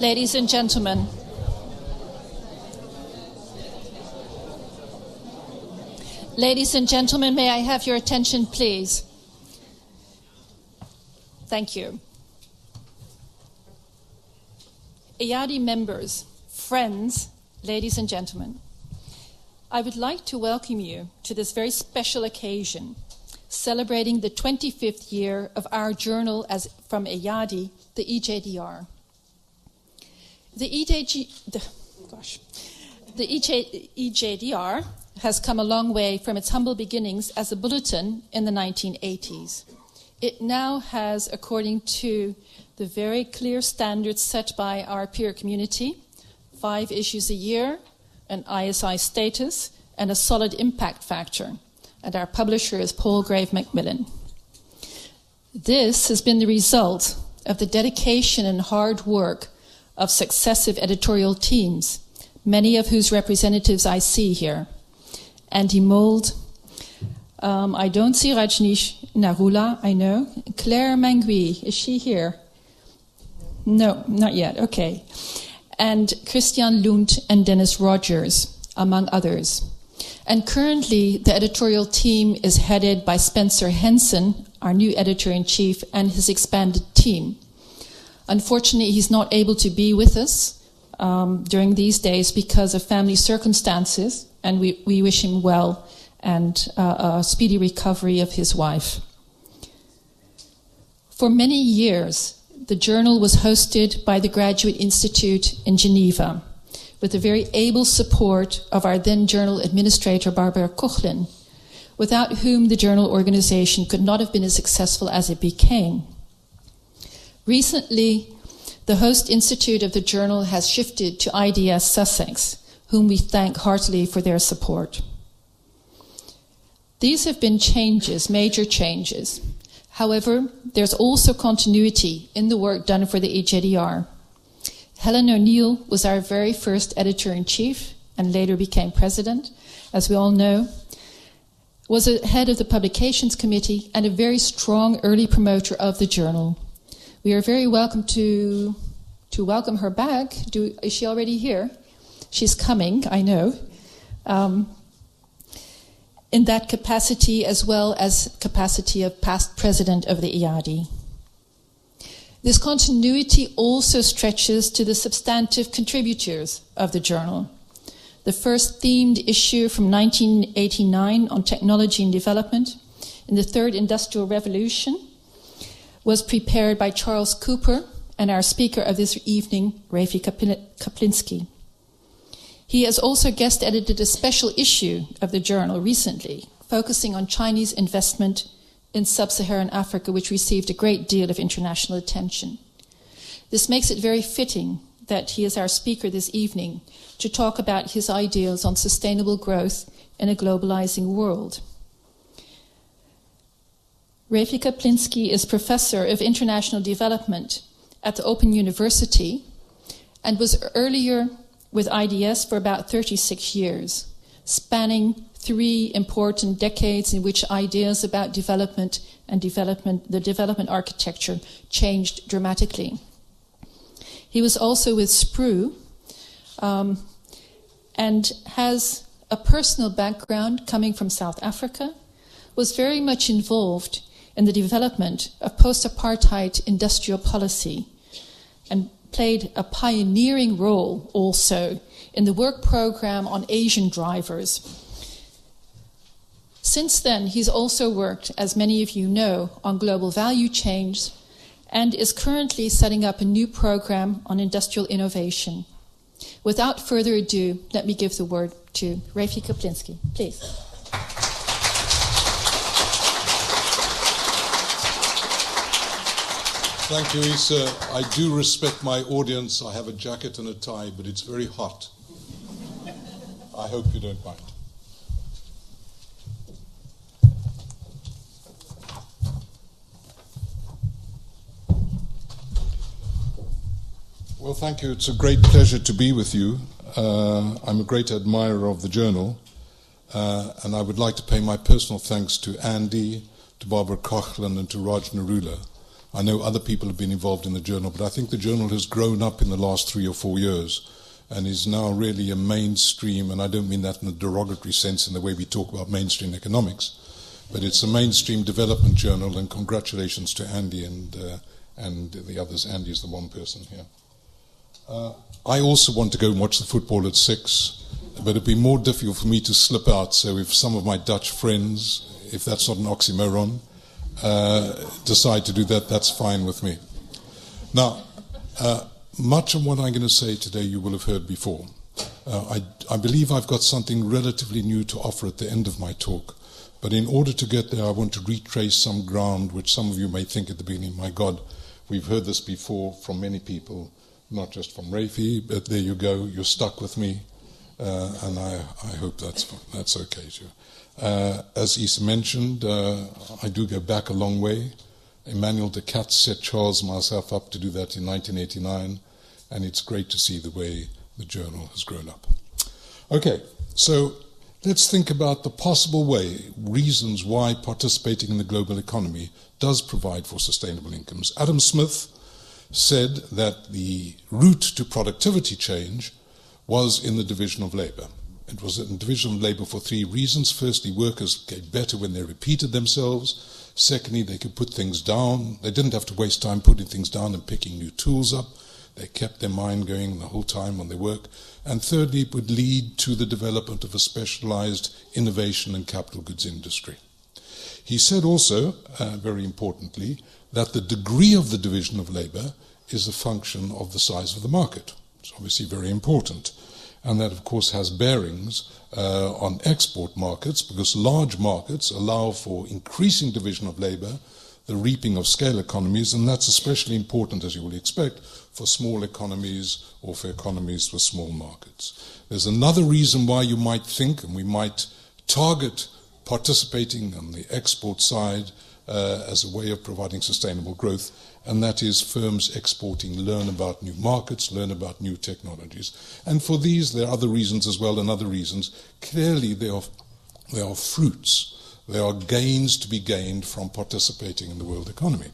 Ladies and gentlemen, may I have your attention, please? Thank you. EADI members, friends, ladies and gentlemen, I would like to welcome you to this very special occasion, celebrating the 25th year of our journal from EADI, the EJDR. The EJDR has come a long way from its humble beginnings as a bulletin in the 1980s. It now has, according to the very clear standards set by our peer community, 5 issues a year, an ISI status, and a solid impact factor. And our publisher is Palgrave Macmillan. This has been the result of the dedication and hard work of successive editorial teams, many of whose representatives I see here. Andy Mould, I don't see Rajneesh Narula, I know. Claire Mangui, is she here? No, not yet, okay. And Christian Lund and Dennis Rogers, among others. And currently, the editorial team is headed by Spencer Henson, our new editor-in-chief, and his expanded team. Unfortunately, he's not able to be with us during these days because of family circumstances, and we wish him well and a speedy recovery of his wife. For many years, the journal was hosted by the Graduate Institute in Geneva, with the very able support of our then journal administrator, Barbara Kochlin, without whom the journal organization could not have been as successful as it became. Recently, the host institute of the journal has shifted to IDS Sussex, whom we thank heartily for their support. These have been changes, major changes. However, there's also continuity in the work done for the EJDR. Helen O'Neill was our very first editor-in-chief and later became president, as we all know, was a head of the publications committee and a very strong early promoter of the journal. We are very welcome to welcome her back. Is she already here? She's coming, I know. In that capacity as well as capacity of past president of the EADI. This continuity also stretches to the substantive contributors of the journal. The first themed issue from 1989 on technology and development in the Third Industrial Revolution was prepared by Charles Cooper and our speaker of this evening, Raphael Kaplinsky. He has also guest edited a special issue of the journal recently, focusing on Chinese investment in sub-Saharan Africa, which received a great deal of international attention. This makes it very fitting that he is our speaker this evening to talk about his ideals on sustainable growth in a globalizing world. Raphael Kaplinsky is Professor of International Development at the Open University and was earlier with IDS for about 36 years, spanning 3 important decades in which ideas about development and the development architecture changed dramatically. He was also with SPRU and has a personal background coming from South Africa, was very much involved in the development of post-apartheid industrial policy and played a pioneering role also in the work program on Asian drivers. Since then, he's also worked, as many of you know, on global value chains and is currently setting up a new program on industrial innovation. Without further ado, let me give the word to Raphael Kaplinsky, please. Thank you, Isa. I do respect my audience. I have a jacket and a tie, but it's very hot. I hope you don't mind. Well, thank you. It's a great pleasure to be with you. I'm a great admirer of the journal, and I would like to pay my personal thanks to Andy, to Barbara Kochlin, and to Raj Narula I know other people have been involved in the journal, but I think the journal has grown up in the last 3 or 4 years and is now really a mainstream, and I don't mean that in a derogatory sense in the way we talk about mainstream economics, but it's a mainstream development journal, and congratulations to Andy and the others. Andy is the one person here. I also want to go and watch the football at 6, but it'd be more difficult for me to slip out, so if some of my Dutch friends, if that's not an oxymoron, decide to do that, that's fine with me. Now, much of what I'm going to say today you will have heard before. I believe I've got something relatively new to offer at the end of my talk, but in order to get there I want to retrace some ground which some of you may think at the beginning, my God, we've heard this before from many people, not just from Rafi, but there you go, you're stuck with me, and I hope that's okay too. As Issa mentioned, I do go back a long way. Emmanuel Descartes set Charles and myself up to do that in 1989, and it's great to see the way the journal has grown up. Okay, so let's think about the possible reasons why participating in the global economy does provide for sustainable incomes. Adam Smith said that the route to productivity change was in the division of labor. It was in division of labor for 3 reasons. Firstly, workers get better when they repeated themselves. Secondly, they could put things down. They didn't have to waste time putting things down and picking new tools up. They kept their mind going the whole time on their work. And thirdly, it would lead to the development of a specialized innovation and capital goods industry. He said also, very importantly, that the degree of the division of labor is a function of the size of the market. It's obviously very important. And that, of course, has bearings on export markets, because large markets allow for increasing division of labor, the reaping of scale economies, and that's especially important, as you will expect, for small economies or for economies with small markets. There's another reason why you might think, and we might target participating on the export side as a way of providing sustainable growth, and that is firms exporting learn about new markets, learn about new technologies. And for these, there are other reasons as well, and other reasons. Clearly, they are fruits. There are gains to be gained from participating in the world economy.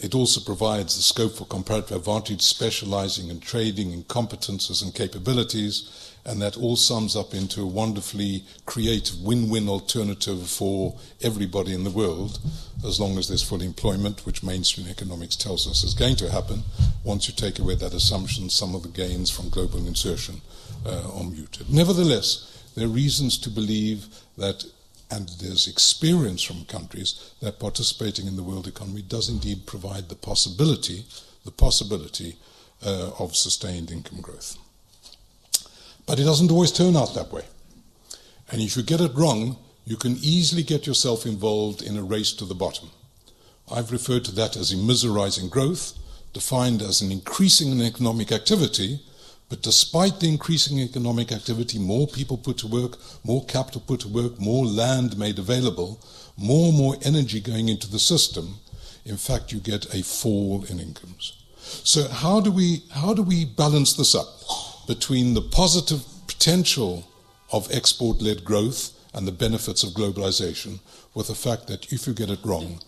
It also provides the scope for comparative advantage, specializing in trading in competences and capabilities, and that all sums up into a wonderfully creative win-win alternative for everybody in the world, as long as there's full employment, which mainstream economics tells us is going to happen. Once you take away that assumption, some of the gains from global insertion are muted. Nevertheless, there are reasons to believe that, and there's experience from countries, that participating in the world economy does indeed provide the possibility of sustained income growth. But it doesn't always turn out that way. And if you get it wrong, you can easily get yourself involved in a race to the bottom. I've referred to that as immiserising growth, defined as an increasing in economic activity, but despite the increasing economic activity, more people put to work, more capital put to work, more land made available, more energy going into the system. In fact, you get a fall in incomes. So how do we balance this up between the positive potential of export-led growth and the benefits of globalization, with the fact that if you get it wrong,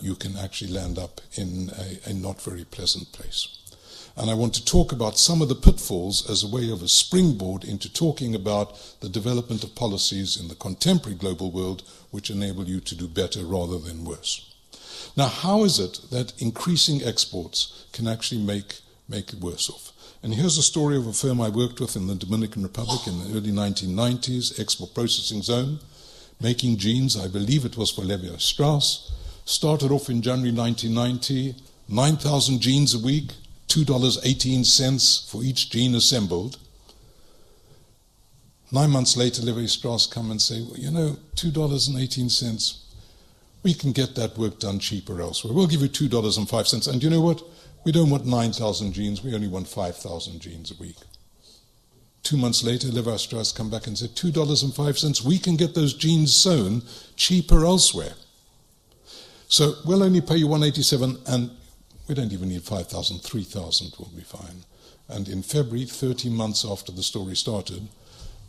you can actually land up in a not very pleasant place? And I want to talk about some of the pitfalls as a way of a springboard into talking about the development of policies in the contemporary global world which enable you to do better rather than worse. Now, how is it that increasing exports can actually make it worse off? And here's a story of a firm I worked with in the Dominican Republic in the early 1990s, export processing zone, making jeans. I believe it was for Levi Strauss. Started off in January 1990, 9,000 jeans a week, $2.18 for each jean assembled. 9 months later, Levi Strauss come and say, well, you know, $2.18, we can get that work done cheaper elsewhere. We'll give you $2.05. And you know what? We don't want 9,000 jeans, we only want 5,000 jeans a week. 2 months later, Levi Strauss come back and said, $2.05, we can get those jeans sewn cheaper elsewhere. So we'll only pay you $187, and we don't even need 5,000, 3,000 will be fine. And in February, 13 months after the story started,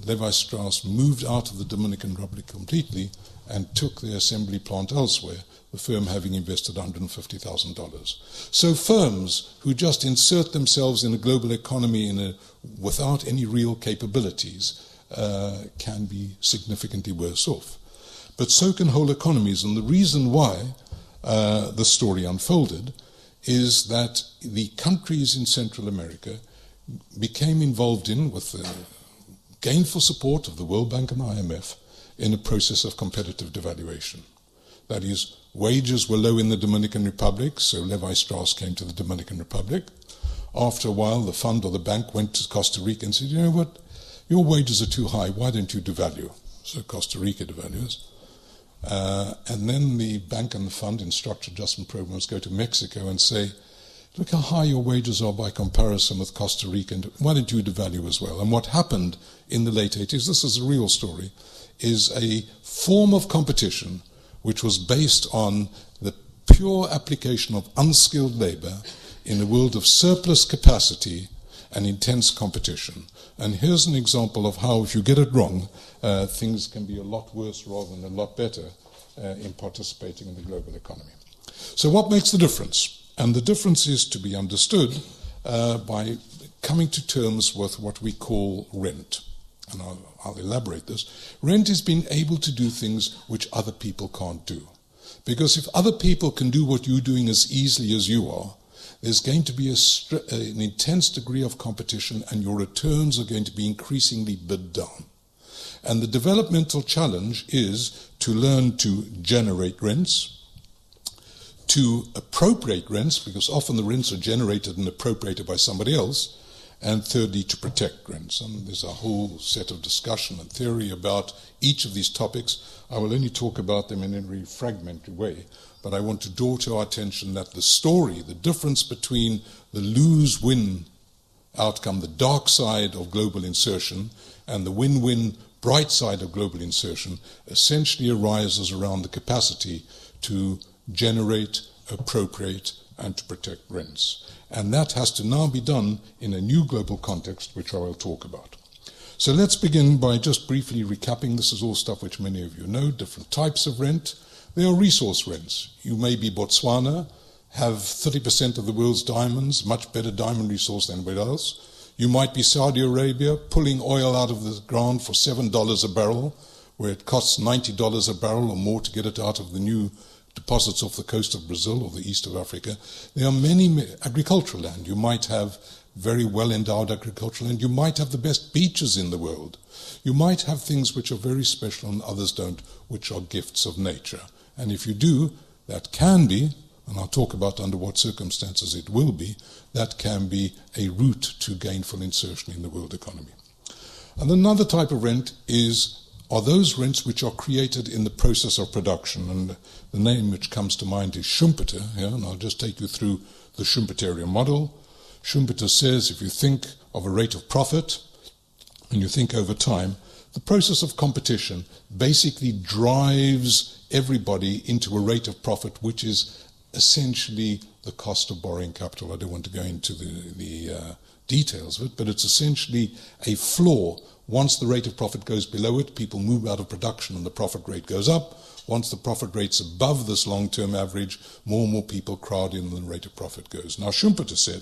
Levi-Strauss moved out of the Dominican Republic completely and took their assembly plant elsewhere, the firm having invested $150,000. So firms who just insert themselves in a global economy without any real capabilities can be significantly worse off. But so can whole economies, and the reason why the story unfolded is that the countries in Central America became involved with the gainful support of the World Bank and IMF, in a process of competitive devaluation. That is, wages were low in the Dominican Republic, so Levi-Strauss came to the Dominican Republic. After a while, the fund or the bank went to Costa Rica and said, you know what, your wages are too high, why don't you devalue? So Costa Rica devalues. And then the bank and the fund in structured adjustment programs go to Mexico and say, look how high your wages are by comparison with Costa Rica, and why don't you devalue as well? And what happened in the late 80s, this is a real story, is a form of competition which was based on the pure application of unskilled labor in a world of surplus capacity and intense competition. And here's an example of how, if you get it wrong, things can be a lot worse rather than a lot better in participating in the global economy. So what makes the difference? And the difference is to be understood by coming to terms with what we call rent. And I'll elaborate this. Rent is being able to do things which other people can't do. Because if other people can do what you're doing as easily as you are, there's going to be an intense degree of competition, and your returns are going to be increasingly bid down. And the developmental challenge is to learn to generate rents, to appropriate rents, because often the rents are generated and appropriated by somebody else, and thirdly, to protect rents. And there's a whole set of discussion and theory about each of these topics. I will only talk about them in a very fragmentary way, but I want to draw to our attention that the story, the difference between the lose-win outcome, the dark side of global insertion, and the win-win bright side of global insertion, essentially arises around the capacity to generate, appropriate, and to protect rents. And that has to now be done in a new global context, which I will talk about. So let's begin by just briefly recapping. This is all stuff which many of you know, different types of rent. There are resource rents. You may be Botswana, have 30% of the world's diamonds, much better diamond resource than anybody else. You might be Saudi Arabia, pulling oil out of the ground for $7 a barrel, where it costs $90 a barrel or more to get it out of the new deposits off the coast of Brazil or the east of Africa. There are many agricultural land. You might have very well-endowed agricultural land. You might have the best beaches in the world. You might have things which are very special and others don't, which are gifts of nature. And if you do, that can be, and I'll talk about under what circumstances it will be, that can be a route to gainful insertion in the world economy. And another type of rent are those rents which are created in the process of production. And the name which comes to mind is Schumpeter, and I'll just take you through the Schumpeterian model. Schumpeter says if you think of a rate of profit and you think over time, the process of competition basically drives everybody into a rate of profit which is essentially the cost of borrowing capital. I don't want to go into the details of it, but it's essentially a floor. Once the rate of profit goes below it, people move out of production and the profit rate goes up. Once the profit rate's above this long-term average, more and more people crowd in and the rate of profit goes. Now, Schumpeter said,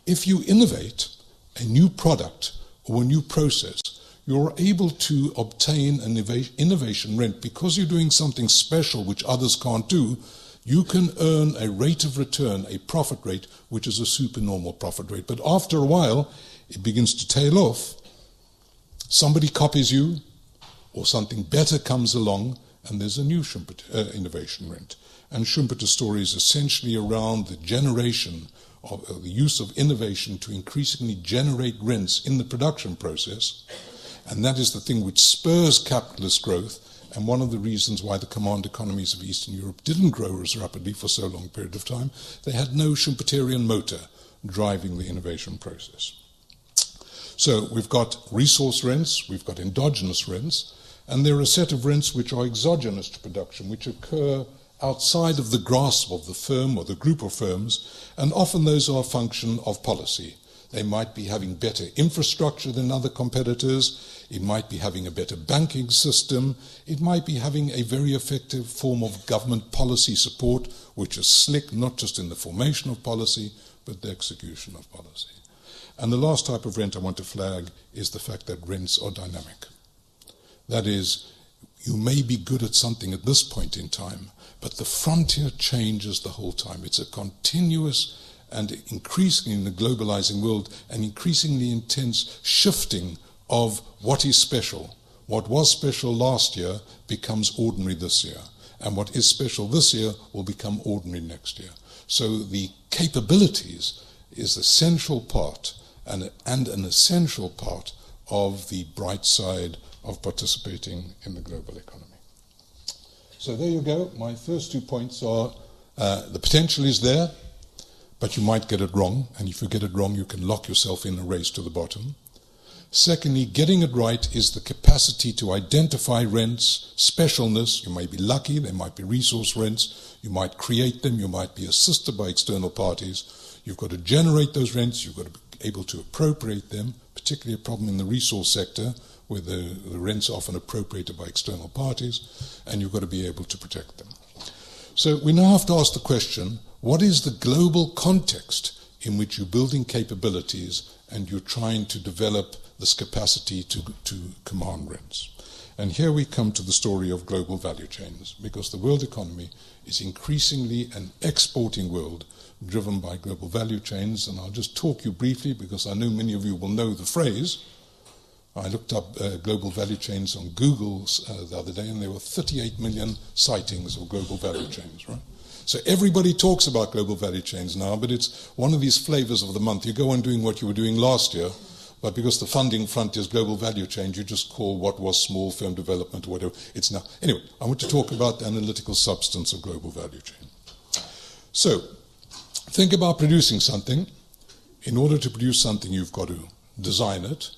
if you innovate a new product or a new process, you're able to obtain an innovation rent because you're doing something special which others can't do. You can earn a rate of return, a profit rate, which is a supernormal profit rate. But after a while, it begins to tail off. Somebody copies you, or something better comes along, and there's a new Schumpeter, innovation rent. And Schumpeter's story is essentially around the generation of the use of innovation to increasingly generate rents in the production process. And that is the thing which spurs capitalist growth, and one of the reasons why the command economies of Eastern Europe didn't grow as rapidly for so long a period of time. They had no Schumpeterian motor driving the innovation process. So we've got resource rents, we've got endogenous rents, and there are a set of rents which are exogenous to production, which occur outside of the grasp of the firm or the group of firms, and often those are a function of policy. They might be having better infrastructure than other competitors. It might be having a better banking system. It might be having a very effective form of government policy support, which is slick, not just in the formation of policy, but the execution of policy. And the last type of rent I want to flag is the fact that rents are dynamic. That is, you may be good at something at this point in time, but the frontier changes the whole time. It's a continuous and increasingly in the globalizing world, an increasingly intense shifting of what is special. What was special last year becomes ordinary this year, and what is special this year will become ordinary next year. So the capabilities is an essential part and an essential part of the bright side of participating in the global economy. So there you go. My first 2 points are the potential is there, but you might get it wrong, and if you get it wrong, you can lock yourself in a race to the bottom. Secondly, getting it right is the capacity to identify rents, specialness. You may be lucky, there might be resource rents, you might create them, you might be assisted by external parties. You've got to generate those rents, you've got to be able to appropriate them, particularly a problem in the resource sector, where the rents are often appropriated by external parties, and you've got to be able to protect them. So we now have to ask the question, what is the global context in which you're building capabilities and you're trying to develop this capacity to command rents? And here we come to the story of global value chains, because the world economy is increasingly an exporting world driven by global value chains. And I'll just talk you briefly, because I know many of you will know the phrase. I looked up global value chains on Google the other day, and there were 38 million sightings of global value chains, right? So everybody talks about global value chains now, but it's one of these flavors of the month. You go on doing what you were doing last year, but because the funding front is global value chain, you just call what was small firm development or whatever. It's now. Anyway, I want to talk about the analytical substance of global value chain. So, think about producing something. In order to produce something, you've got to design it,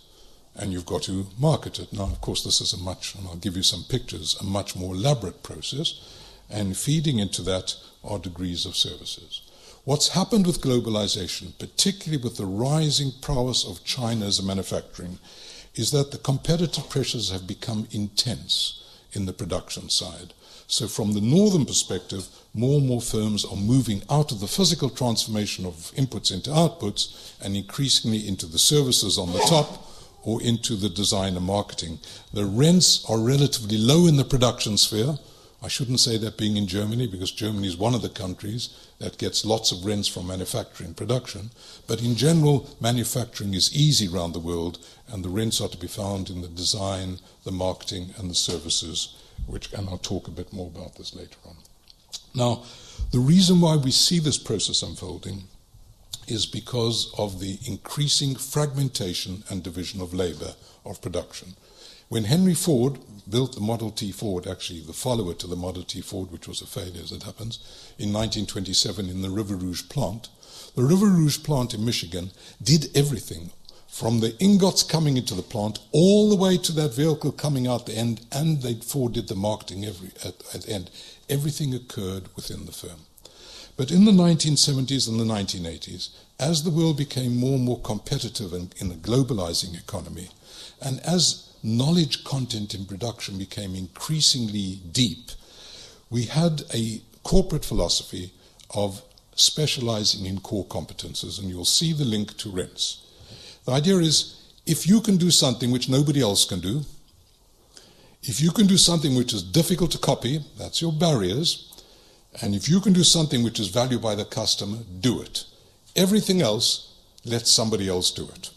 and you've got to market it. Now, of course, this is and I'll give you some pictures, a much more elaborate process, and feeding into that are degrees of services. What's happened with globalization, particularly with the rising prowess of China as a manufacturing, is that the competitive pressures have become intense in the production side. So from the northern perspective, more and more firms are moving out of the physical transformation of inputs into outputs and increasingly into the services on the top or into the design and marketing. The rents are relatively low in the production sphere. I shouldn't say that being in Germany, because Germany is one of the countries that gets lots of rents from manufacturing production. But in general, manufacturing is easy around the world, and the rents are to be found in the design, the marketing, and the services, and I'll talk a bit more about this later on. Now, the reason why we see this process unfolding is because of the increasing fragmentation and division of labor of production. When Henry Ford built the Model T Ford, actually the follower to the Model T Ford, which was a failure as it happens, in 1927 in the River Rouge plant, the River Rouge plant in Michigan did everything from the ingots coming into the plant all the way to that vehicle coming out the end, and Ford did the marketing at the end. Everything occurred within the firm. But in the 1970s and the 1980s, as the world became more and more competitive in the globalizing economy, and as knowledge content in production became increasingly deep, we had a corporate philosophy of specializing in core competences, and you'll see the link to rents. The idea is, if you can do something which nobody else can do, if you can do something which is difficult to copy, that's your barriers, and if you can do something which is valued by the customer, do it. Everything else, let somebody else do it.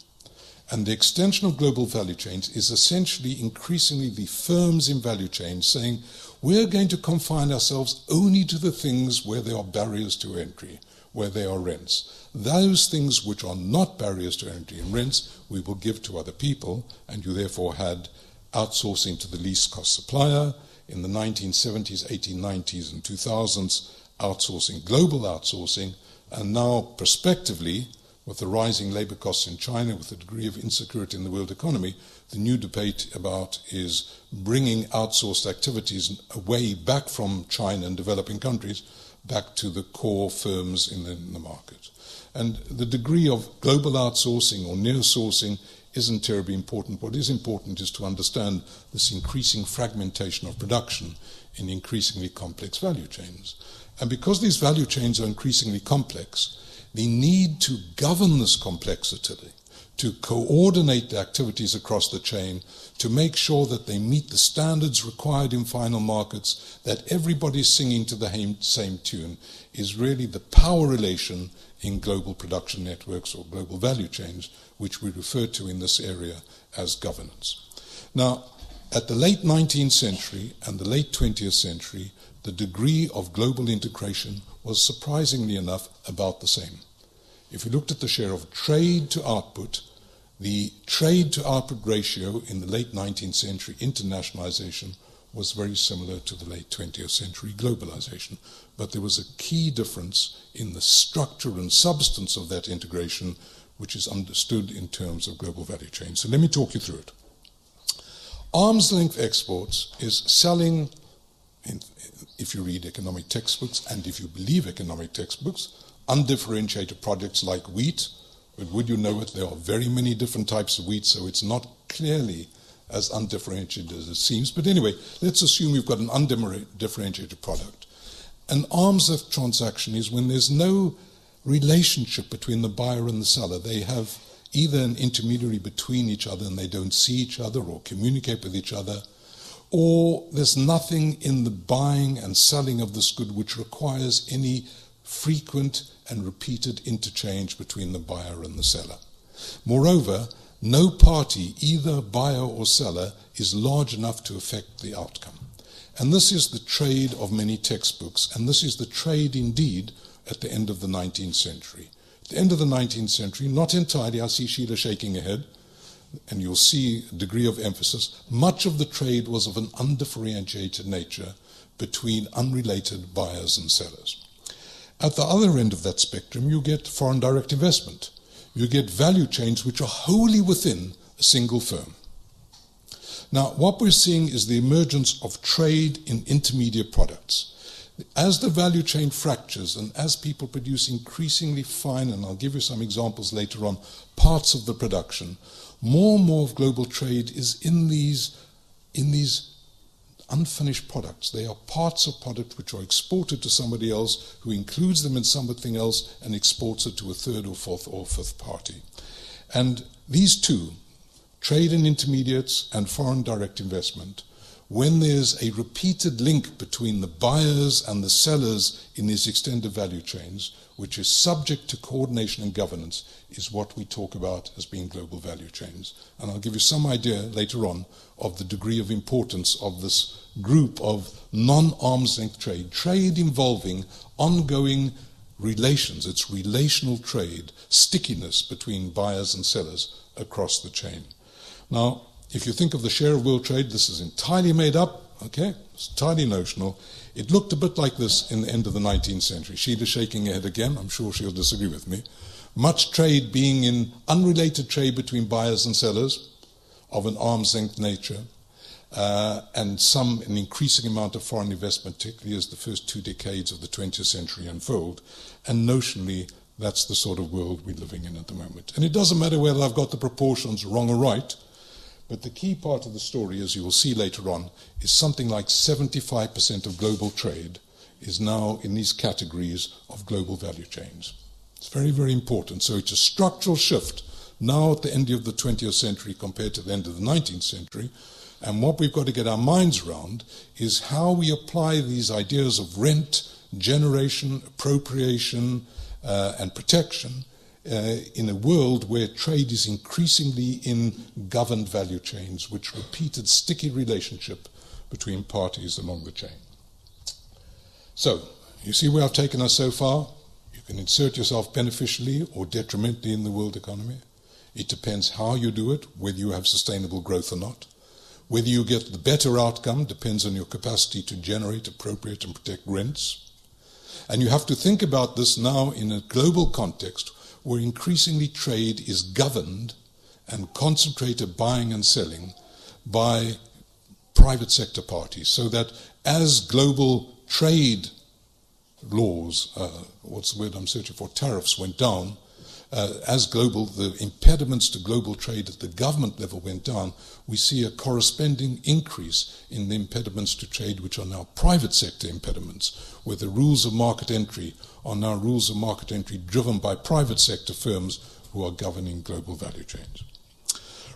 And the extension of global value chains is essentially increasingly the firms in value chains saying, we're going to confine ourselves only to the things where there are barriers to entry, where there are rents. Those things which are not barriers to entry and rents, we will give to other people, and you therefore had outsourcing to the least cost supplier. In the 1970s, 1890s, and 2000s, outsourcing, global outsourcing, and now prospectively, with the rising labor costs in China, with the degree of insecurity in the world economy, the new debate about is bringing outsourced activities away back from China and developing countries back to the core firms in the market. And the degree of global outsourcing or near sourcing isn't terribly important. What is important is to understand this increasing fragmentation of production in increasingly complex value chains. And because these value chains are increasingly complex, the need to govern this complexity, to coordinate the activities across the chain, to make sure that they meet the standards required in final markets, that everybody's singing to the same tune, is really the power relation in global production networks or global value chains, which we refer to in this area as governance. Now, at the late 19th century and the late 20th century, the degree of global integration was surprisingly enough about the same. If you looked at the share of trade to output, the trade to output ratio in the late 19th century internationalization was very similar to the late 20th century globalization. But there was a key difference in the structure and substance of that integration, which is understood in terms of global value chains. So let me talk you through it. Arm's length exports is selling, if you read economic textbooks and if you believe economic textbooks, undifferentiated products like wheat. But would you know it, there are very many different types of wheat, so it's not clearly as undifferentiated as it seems. But anyway, let's assume you've got an undifferentiated product. An arm's length transaction is when there's no relationship between the buyer and the seller. They have either an intermediary between each other and they don't see each other or communicate with each other, or there's nothing in the buying and selling of this good which requires any frequent and repeated interchange between the buyer and the seller. Moreover, no party, either buyer or seller, is large enough to affect the outcome. And this is the trade of many textbooks, and this is the trade indeed at the end of the 19th century. At the end of the 19th century, not entirely, I see Sheila shaking her head, and you'll see a degree of emphasis, much of the trade was of an undifferentiated nature between unrelated buyers and sellers. At the other end of that spectrum, you get foreign direct investment. You get value chains which are wholly within a single firm. Now, what we're seeing is the emergence of trade in intermediate products. As the value chain fractures and as people produce increasingly fine, and I'll give you some examples later on, parts of the production, more and more of global trade is in these unfinished products. They are parts of product which are exported to somebody else who includes them in something else and exports it to a third or fourth or fifth party. And these two, trade in intermediates and foreign direct investment, when there's a repeated link between the buyers and the sellers in these extended value chains, which is subject to coordination and governance, is what we talk about as being global value chains. And I'll give you some idea later on of the degree of importance of this group of non-arm's length trade, trade involving ongoing relations, it's relational trade, stickiness between buyers and sellers across the chain. Now, if you think of the share of world trade, this is entirely made up, okay? It's entirely notional. It looked a bit like this in the end of the 19th century. Sheila's shaking her head again. I'm sure she'll disagree with me. Much trade being in unrelated trade between buyers and sellers of an arm's length nature, and an increasing amount of foreign investment, particularly as the first 2 decades of the 20th century unfold. And notionally, that's the sort of world we're living in at the moment. And it doesn't matter whether I've got the proportions wrong or right, but the key part of the story, as you will see later on, is something like 75% of global trade is now in these categories of global value chains. It's very, very important. So it's a structural shift now at the end of the 20th century compared to the end of the 19th century. And what we've got to get our minds around is how we apply these ideas of rent, generation, appropriation, and protection in a world where trade is increasingly in governed value chains, which repeated sticky relationship between parties along the chain. So, you see where I've taken us so far? You can insert yourself beneficially or detrimentally in the world economy. It depends how you do it, whether you have sustainable growth or not. Whether you get the better outcome depends on your capacity to generate, appropriate, and protect rents. And you have to think about this now in a global context where increasingly trade is governed and concentrated buying and selling by private sector parties, so that as global trade laws, what's the word I'm searching for, tariffs went down, as the impediments to global trade at the government level went down, we see a corresponding increase in the impediments to trade, which are now private sector impediments, where the rules of market entry are now rules of market entry driven by private sector firms who are governing global value chains.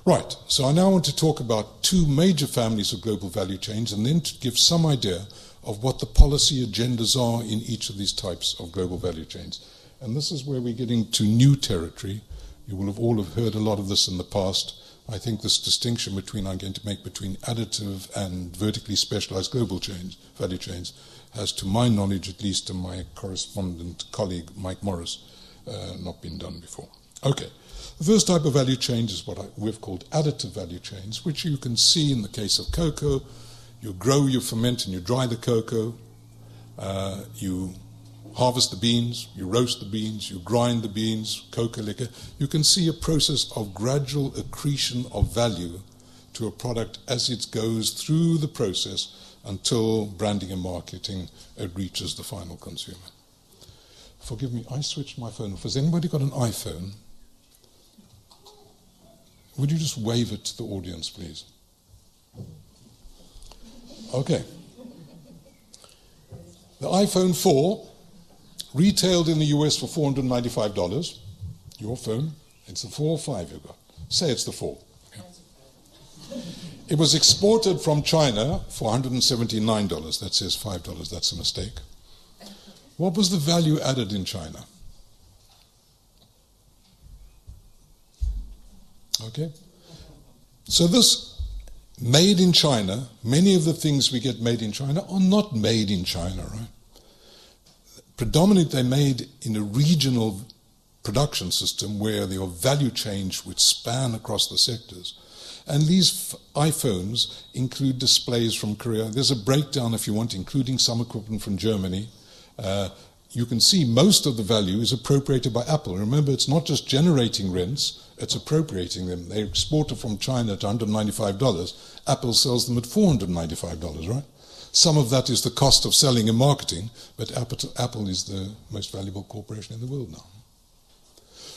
Right, so I now want to talk about two major families of global value chains and then to give some idea of what the policy agendas are in each of these types of global value chains. And this is where we're getting to new territory. You will have all have heard a lot of this in the past. I think this distinction I'm going to make between additive and vertically specialized global value chains has, to my knowledge at least, and my correspondent colleague Mike Morris, not been done before. Okay. The first type of value chain is what we've called additive value chains, which you can see in the case of cocoa. You grow, you ferment, and you dry the cocoa. You harvest the beans, you roast the beans, you grind the beans, cocoa liquor. You can see a process of gradual accretion of value to a product as it goes through the process until branding and marketing reaches the final consumer. Forgive me, I switched my phone off. Has anybody got an iPhone? Would you just wave it to the audience, please? Okay. The iPhone 4, retailed in the US for $495. Your phone, it's the 4 or 5 you've got. Say it's the 4. Yeah. It was exported from China for $179. That says $5. That's a mistake. What was the value added in China? Okay. So this made in China, many of the things we get made in China are not made in China, right? Predominantly they're made in a regional production system where there are value chains which span across the sectors. And these iPhones include displays from Korea. There's a breakdown, if you want, including some equipment from Germany. You can see most of the value is appropriated by Apple. Remember, it's not just generating rents, it's appropriating them. They exported from China to $195. Apple sells them at $495, right? Some of that is the cost of selling and marketing, but Apple is the most valuable corporation in the world now.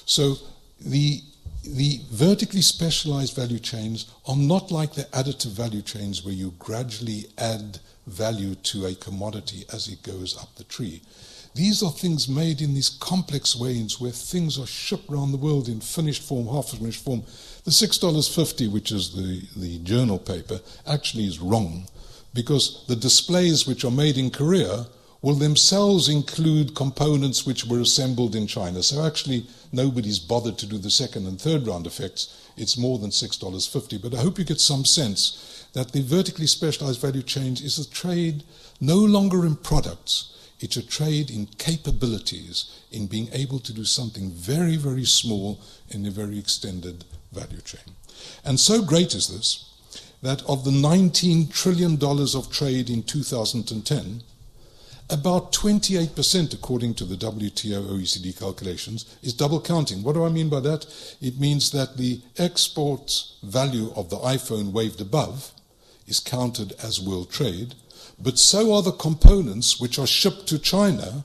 So the vertically specialized value chains are not like the additive value chains where you gradually add value to a commodity as it goes up the tree. These are things made in these complex ways where things are shipped around the world in finished form, half-finished form. The $6.50, which is the journal paper, actually is wrong because the displays which are made in Korea will themselves include components which were assembled in China. So actually nobody's bothered to do the second and third round effects. It's more than $6.50. But I hope you get some sense that the vertically specialized value chain is a trade no longer in products. It's a trade in capabilities, in being able to do something very, very small in a very extended value chain. And so great is this, that of the $19 trillion of trade in 2010, about 28%, according to the WTO OECD calculations, is double counting. What do I mean by that? It means that the export value of the iPhone waved above is counted as world trade, but so are the components which are shipped to China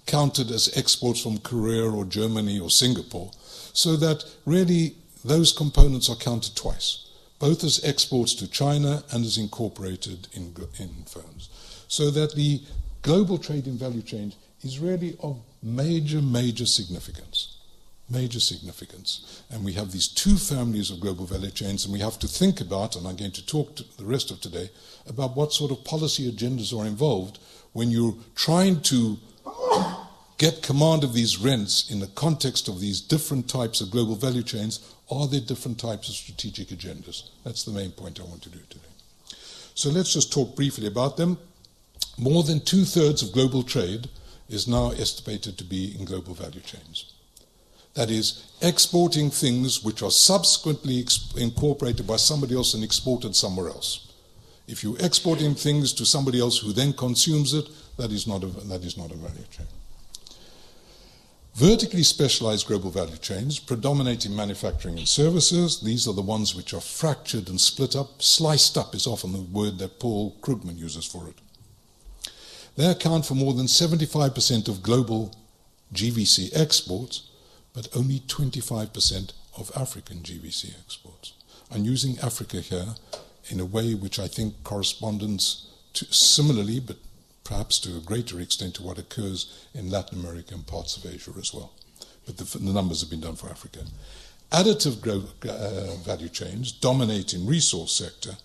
counted as exports from Korea or Germany or Singapore, so that really those components are counted twice, both as exports to China and as incorporated in phones. So that the global trade in value chain is really of major, major significance. Major significance. And we have these two families of global value chains, and we have to think about, and I'm going to talk to the rest of today, about what sort of policy agendas are involved when you're trying to get command of these rents in the context of these different types of global value chains. Are there different types of strategic agendas? That's the main point I want to do today. So let's just talk briefly about them. More than 2/3 of global trade is now estimated to be in global value chains. That is, exporting things which are subsequently incorporated by somebody else and exported somewhere else. If you're exporting things to somebody else who then consumes it, that is not a value chain. Vertically specialized global value chains predominate in manufacturing and services. These are the ones which are fractured and split up. Sliced up is often the word that Paul Krugman uses for it. They account for more than 75% of global GVC exports, but only 25% of African GVC exports. I'm using Africa here in a way which I think corresponds to similarly, but perhaps to a greater extent, to what occurs in Latin America and parts of Asia as well. But the numbers have been done for Africa. Additive value chains dominate in resource sector.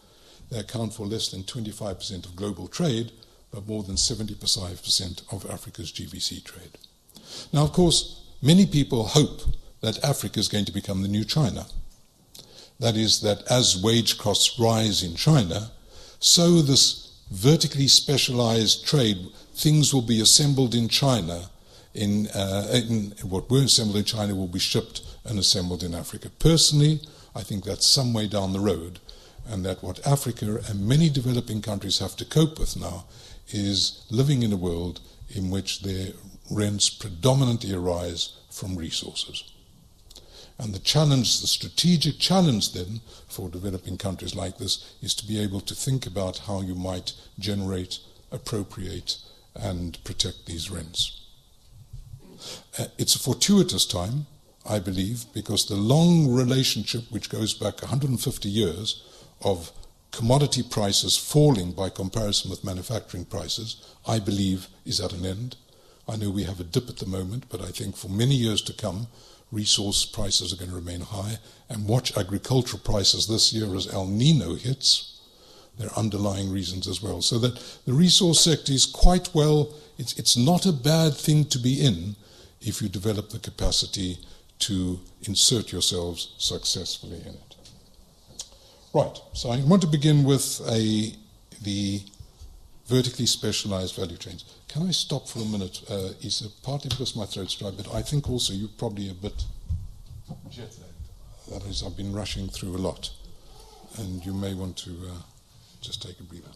They account for less than 25% of global trade, but more than 75% of Africa's GVC trade. Now, of course, many people hope that Africa is going to become the new China. That is, that as wage costs rise in China, so this vertically specialized trade, things will be assembled in China, in what were assembled in China will be shipped and assembled in Africa. Personally, I think that's some way down the road, and that what Africa and many developing countries have to cope with now is living in a world in which their rents predominantly arise from resources. And the challenge, the strategic challenge then for developing countries like this is to be able to think about how you might generate, appropriate, and protect these rents. It's a fortuitous time, I believe, because the long relationship which goes back 150 years of commodity prices falling by comparison with manufacturing prices, I believe is at an end. I know we have a dip at the moment, but I think for many years to come, resource prices are going to remain high. And watch agricultural prices this year as El Nino hits. There are underlying reasons as well. So that the resource sector is quite well, it's not a bad thing to be in if you develop the capacity to insert yourselves successfully in it. Right, so I want to begin with the vertically specialized value chains. Can I stop for a minute, Isa? Partly because my throat's dry, but I think also you're probably a bit jet lagged. That is, I've been rushing through a lot, and you may want to just take a breather.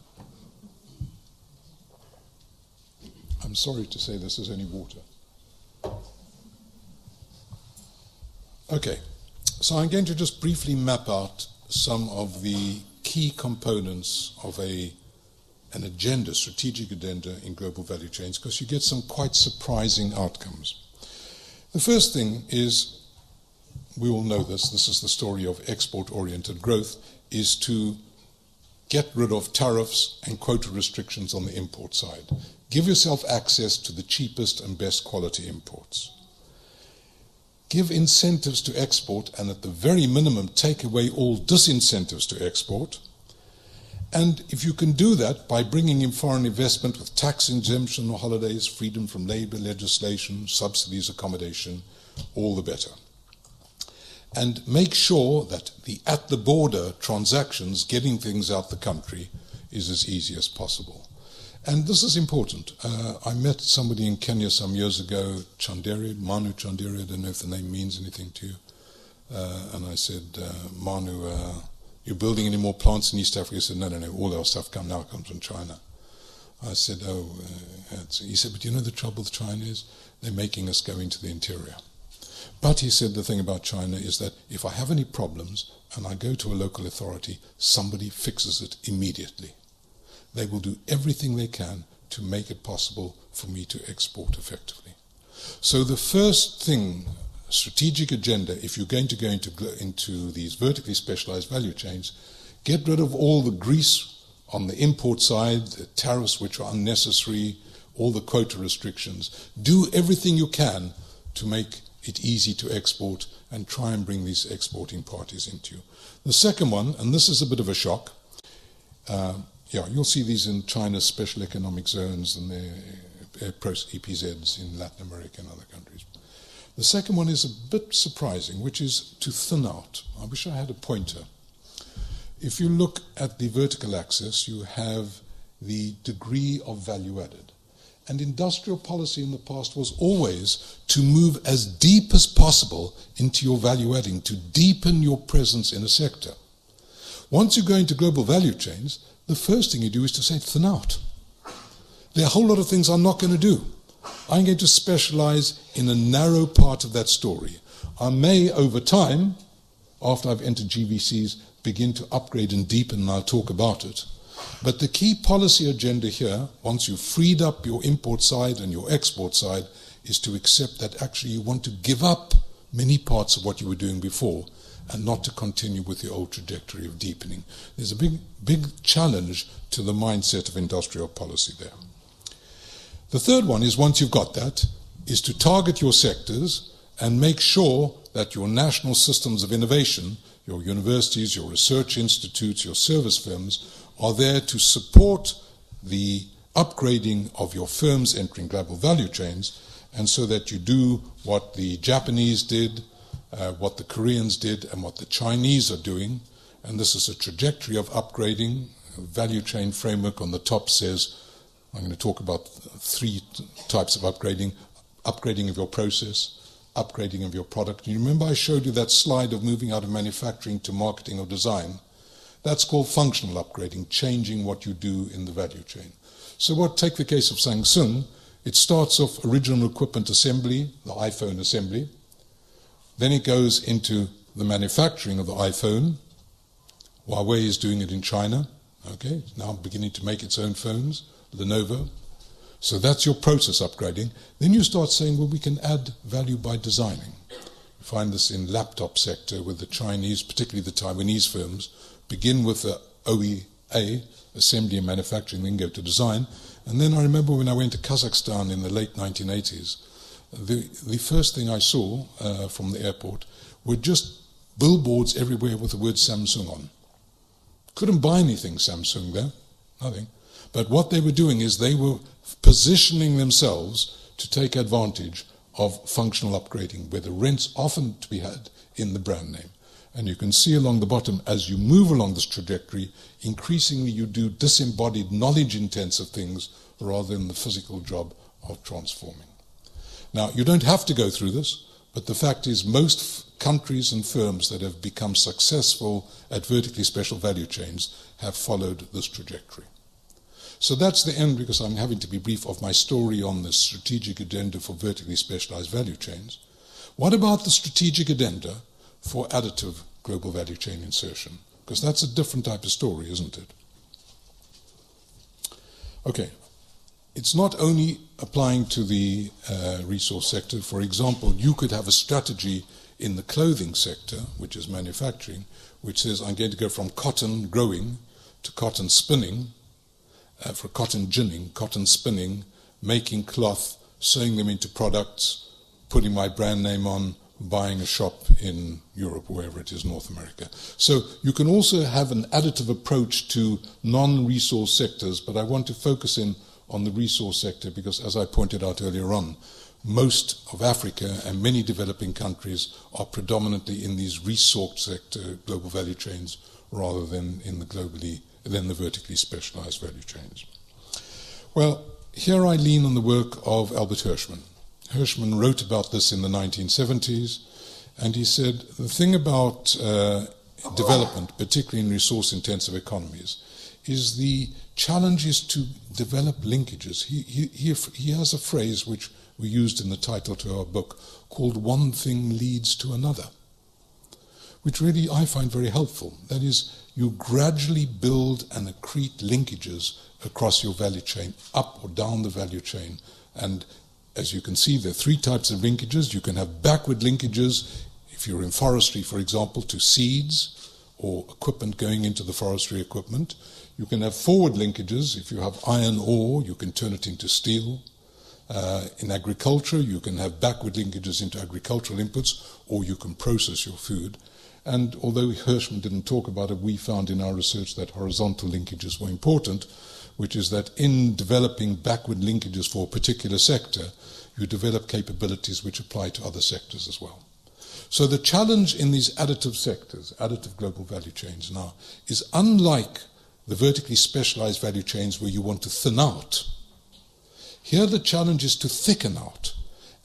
I'm sorry to say this is only water. Okay, so I'm going to just briefly map out some of the key components of an agenda, strategic agenda in global value chains, because you get some quite surprising outcomes. The first thing is, we all know this is the story of export-oriented growth, is to get rid of tariffs and quota restrictions on the import side. Give yourself access to the cheapest and best quality imports. Give incentives to export, and at the very minimum, take away all disincentives to export. And if you can do that by bringing in foreign investment with tax exemption or holidays, freedom from labor legislation, subsidies, accommodation, all the better. And make sure that the at-the-border transactions, getting things out the country, is as easy as possible. And this is important. I met somebody in Kenya some years ago, Manu Chanderi, I don't know if the name means anything to you. And I said, Manu, you're building any more plants in East Africa? He said, no, all our stuff now comes from China. I said, he said, but you know the trouble with China is? They're making us go into the interior. But he said the thing about China is that if I have any problems and I go to a local authority, somebody fixes it immediately. They will do everything they can to make it possible for me to export effectively. So the first thing, strategic agenda, if you're going to go into these vertically specialized value chains, get rid of all the grease on the import side, the tariffs which are unnecessary, all the quota restrictions. Do everything you can to make it easy to export and try and bring these exporting parties into you. The second one, and this is a bit of a shock, you'll see these in China's special economic zones and their EPZs in Latin America and other countries. The second one is a bit surprising, which is to thin out. I wish I had a pointer. If you look at the vertical axis, you have the degree of value added. And industrial policy in the past was always to move as deep as possible into your value adding, to deepen your presence in a sector. Once you go into global value chains, the first thing you do is to say, thin out. There are a whole lot of things I'm not going to do. I'm going to specialize in a narrow part of that story. I may, over time, after I've entered GVCs, begin to upgrade and deepen, and I'll talk about it. But the key policy agenda here, once you've freed up your import side and your export side, is to accept that actually you want to give up many parts of what you were doing before and not to continue with the old trajectory of deepening. There's a big challenge to the mindset of industrial policy there. The third one is, once you've got that, is to target your sectors and make sure that your national systems of innovation, your universities, your research institutes, your service firms, are there to support the upgrading of your firms entering global value chains, and so that you do what the Japanese did, what the Koreans did, and what the Chinese are doing. And this is a trajectory of upgrading. A value chain framework on the top says, I'm going to talk about 3 types of upgrading. Upgrading of your process, upgrading of your product. You remember I showed you that slide of moving out of manufacturing to marketing or design? That's called functional upgrading, changing what you do in the value chain. So take the case of Samsung. It starts off original equipment assembly, the iPhone assembly. Then it goes into the manufacturing of the iPhone. Huawei is doing it in China. Okay, it's now beginning to make its own phones. Lenovo. So that's your process upgrading. Then you start saying, well, we can add value by designing. You find this in laptop sector with the Chinese, particularly the Taiwanese firms, begin with the OEA, assembly and manufacturing, then go to design. And then I remember when I went to Kazakhstan in the late 1980s, the first thing I saw from the airport were just billboards everywhere with the word Samsung on. Couldn't buy anything Samsung there, nothing. But what they were doing is they were positioning themselves to take advantage of functional upgrading, where the rent's often to be had in the brand name. And you can see along the bottom, as you move along this trajectory, increasingly you do disembodied, knowledge-intensive things rather than the physical job of transforming. Now, you don't have to go through this, but the fact is most countries and firms that have become successful at vertically special value chains have followed this trajectory. So that's the end, because I'm having to be brief, of my story on the strategic agenda for vertically specialized value chains. What about the strategic agenda for additive global value chain insertion? Because that's a different type of story, isn't it? Okay. It's not only applying to the resource sector. For example, you could have a strategy in the clothing sector, which is manufacturing, which says I'm going to go from cotton growing to cotton spinning, for cotton ginning, cotton spinning, making cloth, sewing them into products, putting my brand name on, buying a shop in Europe, wherever it is, North America. So you can also have an additive approach to non-resource sectors, but I want to focus in on the resource sector because, as I pointed out earlier on, most of Africa and many developing countries are predominantly in these resource sector global value chains rather than in the vertically specialized value chains. Well, here I lean on the work of Albert Hirschman. Hirschman wrote about this in the 1970s, and he said the thing about development, particularly in resource-intensive economies, is the challenge is to develop linkages. He has a phrase which we used in the title to our book called "one thing leads to another," which really I find very helpful. That is, you gradually build and accrete linkages across your value chain, up or down the value chain. And as you can see, there are 3 types of linkages. You can have backward linkages, if you're in forestry, for example, to seeds or equipment going into the forestry equipment. You can have forward linkages. If you have iron ore, you can turn it into steel. In agriculture, you can have backward linkages into agricultural inputs, or you can process your food. And although Hirschman didn't talk about it, we found in our research that horizontal linkages were important, which is that in developing backward linkages for a particular sector, you develop capabilities which apply to other sectors as well. So the challenge in these additive sectors, additive global value chains now, is unlike the vertically specialized value chains where you want to thin out. Here the challenge is to thicken out,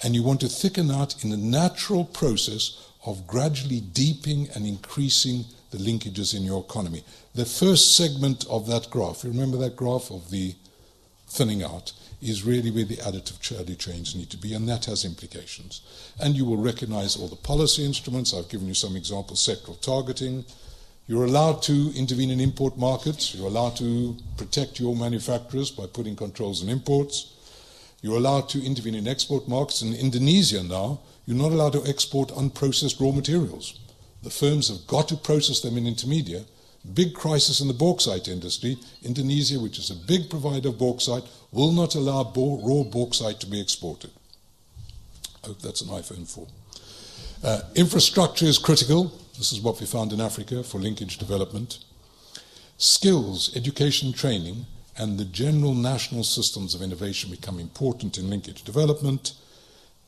and you want to thicken out in a natural process of gradually deepening and increasing the linkages in your economy. The first segment of that graph, you remember that graph of the thinning out, is really where the additive value chains need to be, and that has implications. And you will recognize all the policy instruments. I've given you some examples, sectoral targeting. You're allowed to intervene in import markets. You're allowed to protect your manufacturers by putting controls on imports. You're allowed to intervene in export markets. In Indonesia now, you're not allowed to export unprocessed raw materials. The firms have got to process them in intermedia. Big crisis in the bauxite industry. Indonesia, which is a big provider of bauxite, will not allow raw bauxite to be exported. I hope that's an iPhone 4. Infrastructure is critical. This is what we found in Africa for linkage development. Skills, education, training, and the general national systems of innovation become important in linkage development.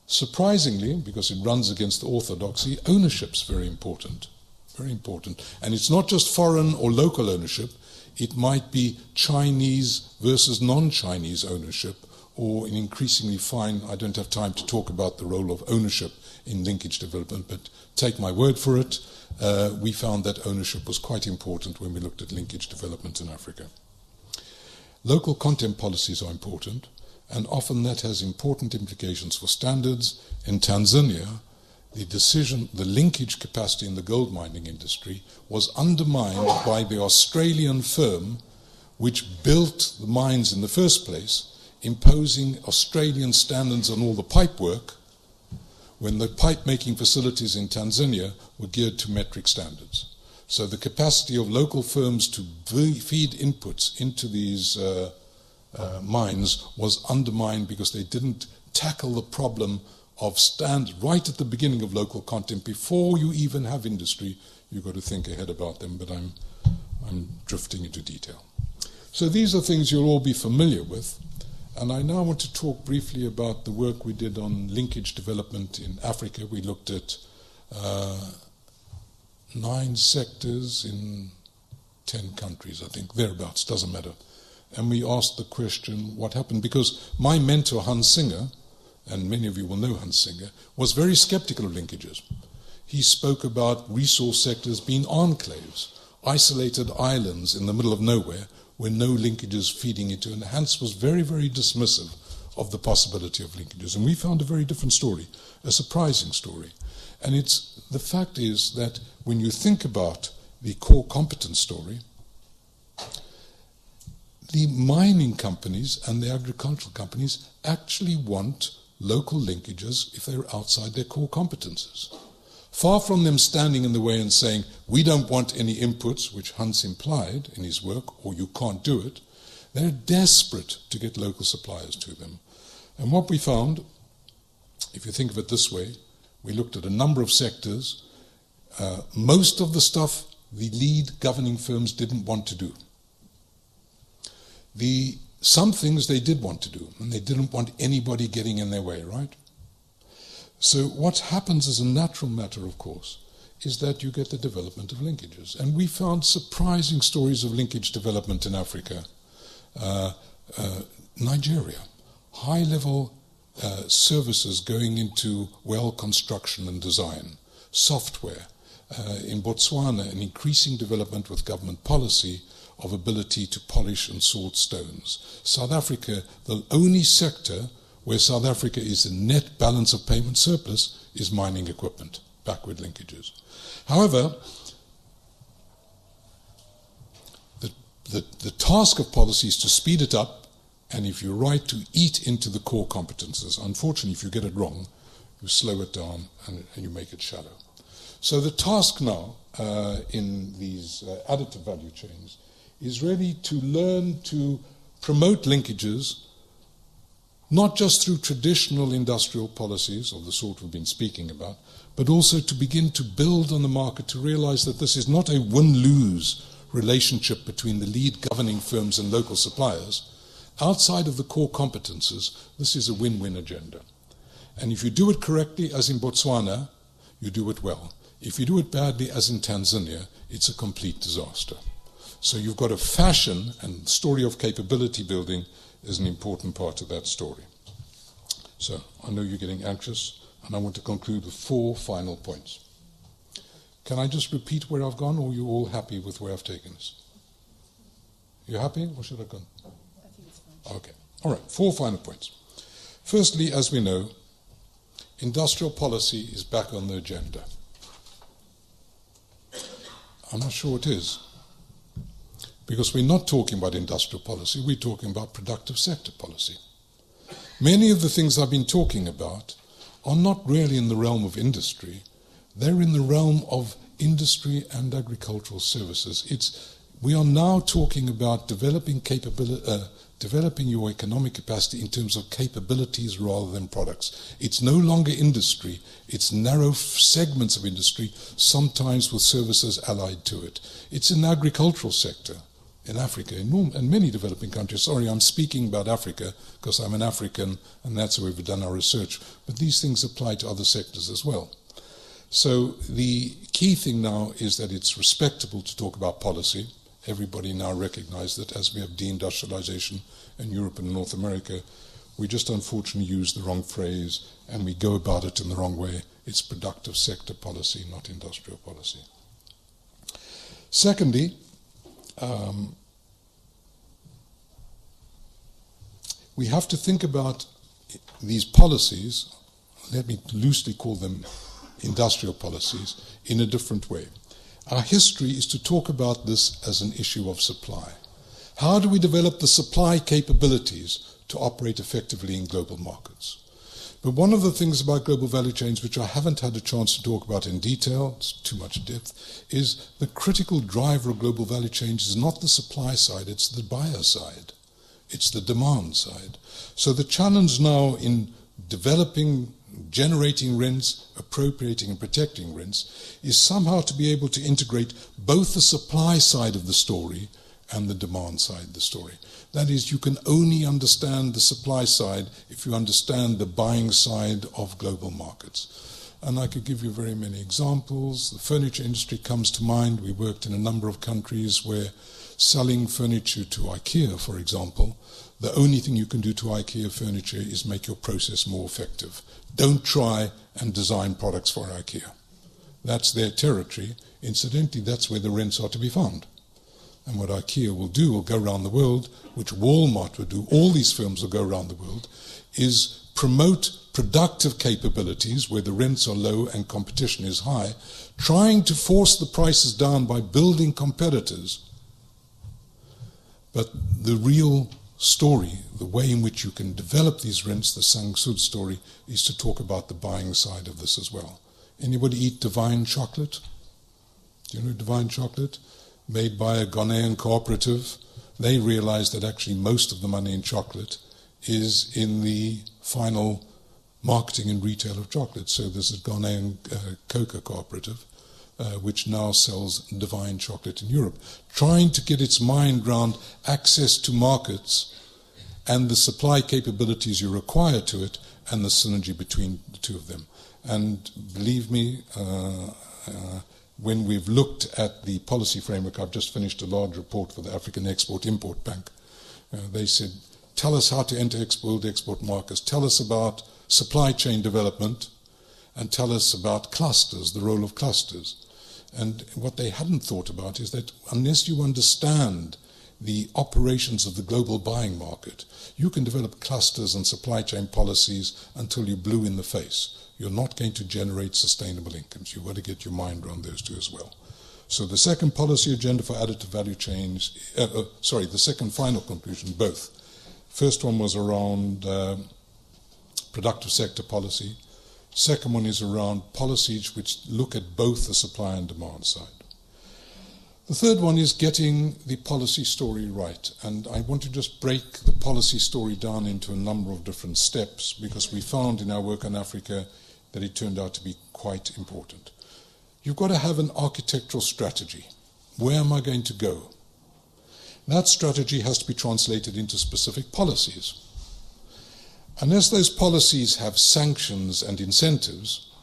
Surprisingly, because it runs against the orthodoxy, ownership's very important. Very important. And it's not just foreign or local ownership. It might be Chinese versus non-Chinese ownership, or an increasingly fine, I don't have time to talk about the role of ownership in linkage development, but take my word for it, we found that ownership was quite important when we looked at linkage development in Africa. Local content policies are important, and often that has important implications for standards. In Tanzania, the linkage capacity in the gold mining industry was undermined by the Australian firm which built the mines in the first place, imposing Australian standards on all the pipe work, when the pipe-making facilities in Tanzania were geared to metric standards. So the capacity of local firms to feed inputs into these mines was undermined because they didn't tackle the problem of standards right at the beginning of local content. Before you even have industry, you've got to think ahead about them, but I'm drifting into detail. So these are things you'll all be familiar with. And I now want to talk briefly about the work we did on linkage development in Africa. We looked at 9 sectors in 10 countries, I think, thereabouts, doesn't matter. And we asked the question, what happened? Because my mentor, Hans Singer, and many of you will know Hans Singer, was very skeptical of linkages. He spoke about resource sectors being enclaves, isolated islands in the middle of nowhere, where no linkages feeding into, and Hans was very, very dismissive of the possibility of linkages. And we found a very different story, a surprising story. And the fact is that when you think about the core competence story, the mining companies and the agricultural companies actually want local linkages if they're outside their core competences. Far from them standing in the way and saying, we don't want any inputs, which Hans implied in his work, or you can't do it, they're desperate to get local suppliers to them. And what we found, if you think of it this way, we looked at a number of sectors. Most of the stuff the lead governing firms didn't want to do. Some things they did want to do, and they didn't want anybody getting in their way, right? So what happens as a natural matter, of course, is that you get the development of linkages. And we found surprising stories of linkage development in Africa. Nigeria, high-level services going into well construction and design, software. In Botswana, an increasing development with government policy of ability to polish and sort stones. South Africa, the only sector where South Africa is in net balance of payment surplus is mining equipment, backward linkages. However, the task of policy is to speed it up, and if you're right, to eat into the core competences. Unfortunately, if you get it wrong, you slow it down and you make it shallow. So the task now in these additive value chains is really to learn to promote linkages, not just through traditional industrial policies of the sort we've been speaking about, but also to begin to build on the market, to realize that this is not a win-lose relationship between the lead governing firms and local suppliers. Outside of the core competences, this is a win-win agenda. And if you do it correctly, as in Botswana, you do it well. If you do it badly, as in Tanzania, it's a complete disaster. So you've got a fashion, and the story of capability building is an important part of that story. So I know you're getting anxious, and I want to conclude with 4 final points. Can I just repeat where I've gone, or are you all happy with where I've taken us? You happy, or should I go? I think it's fine. Okay. All right, 4 final points. Firstly, as we know, industrial policy is back on the agenda. I'm not sure it is. Because we're not talking about industrial policy, we're talking about productive sector policy. Many of the things I've been talking about are not really in the realm of industry. They're in the realm of industry and agricultural services. We are now talking about developing your economic capacity in terms of capabilities rather than products. It's no longer industry. It's narrow segments of industry, sometimes with services allied to it. It's an agricultural sector in Africa, and many developing countries. Sorry, I'm speaking about Africa because I'm an African and that's where we've done our research. But these things apply to other sectors as well. So the key thing now is that it's respectable to talk about policy. Everybody now recognizes that as we have deindustrialization in Europe and North America, we just unfortunately use the wrong phrase and we go about it in the wrong way. It's productive sector policy, not industrial policy. Secondly, we have to think about these policies, let me loosely call them industrial policies, in a different way. Our history is to talk about this as an issue of supply. How do we develop the supply capabilities to operate effectively in global markets? But one of the things about global value chains, which I haven't had a chance to talk about in detail, it's too much depth, is the critical driver of global value chains is not the supply side, it's the buyer side. It's the demand side. So the challenge now in developing, generating rents, appropriating and protecting rents, is somehow to be able to integrate both the supply side of the story and the demand side of the story. That is, you can only understand the supply side if you understand the buying side of global markets. And I could give you very many examples. The furniture industry comes to mind. We worked in a number of countries where selling furniture to IKEA, for example, the only thing you can do to IKEA furniture is make your process more effective. Don't try and design products for IKEA. That's their territory. Incidentally, that's where the rents are to be found. And what IKEA will do, will go around the world, which Walmart will do, all these firms will go around the world, is promote productive capabilities where the rents are low and competition is high, trying to force the prices down by building competitors. But the real story, the way in which you can develop these rents, the Sang Sud story, is to talk about the buying side of this as well. Anybody eat Divine chocolate? Do you know Divine chocolate? Made by a Ghanaian cooperative. They realized that actually most of the money in chocolate is in the final marketing and retail of chocolate. So there's a Ghanaian cocoa cooperative which now sells Divine chocolate in Europe, trying to get its mind around access to markets and the supply capabilities you require to it and the synergy between the two of them. And believe me, when we've looked at the policy framework, I've just finished a large report for the African Export-Import Bank. They said, tell us how to enter export markets, tell us about supply chain development, and tell us about clusters, the role of clusters. And what they hadn't thought about is that unless you understand the operations of the global buying market, you can develop clusters and supply chain policies until you're blue in the face. You're not going to generate sustainable incomes. You've got to get your mind around those two as well. So the second policy agenda for additive value chains, the second final conclusion, both. First one was around productive sector policy. Second one is around policies which look at both the supply and demand side. The third one is getting the policy story right. And I want to just break the policy story down into a number of different steps because we found in our work on Africa that it turned out to be quite important. You've got to have an architectural strategy. Where am I going to go? That strategy has to be translated into specific policies. Unless those policies have sanctions and incentives,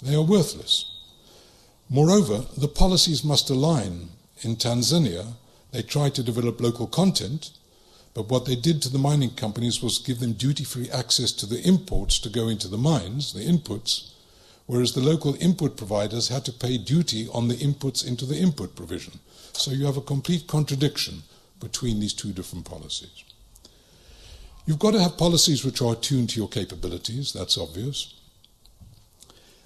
they are worthless. Moreover, the policies must align. In Tanzania, they tried to develop local content, but what they did to the mining companies was give them duty-free access to the imports to go into the mines, the inputs, whereas the local input providers had to pay duty on the inputs into the input provision. So you have a complete contradiction between these two different policies. You've got to have policies which are attuned to your capabilities, that's obvious.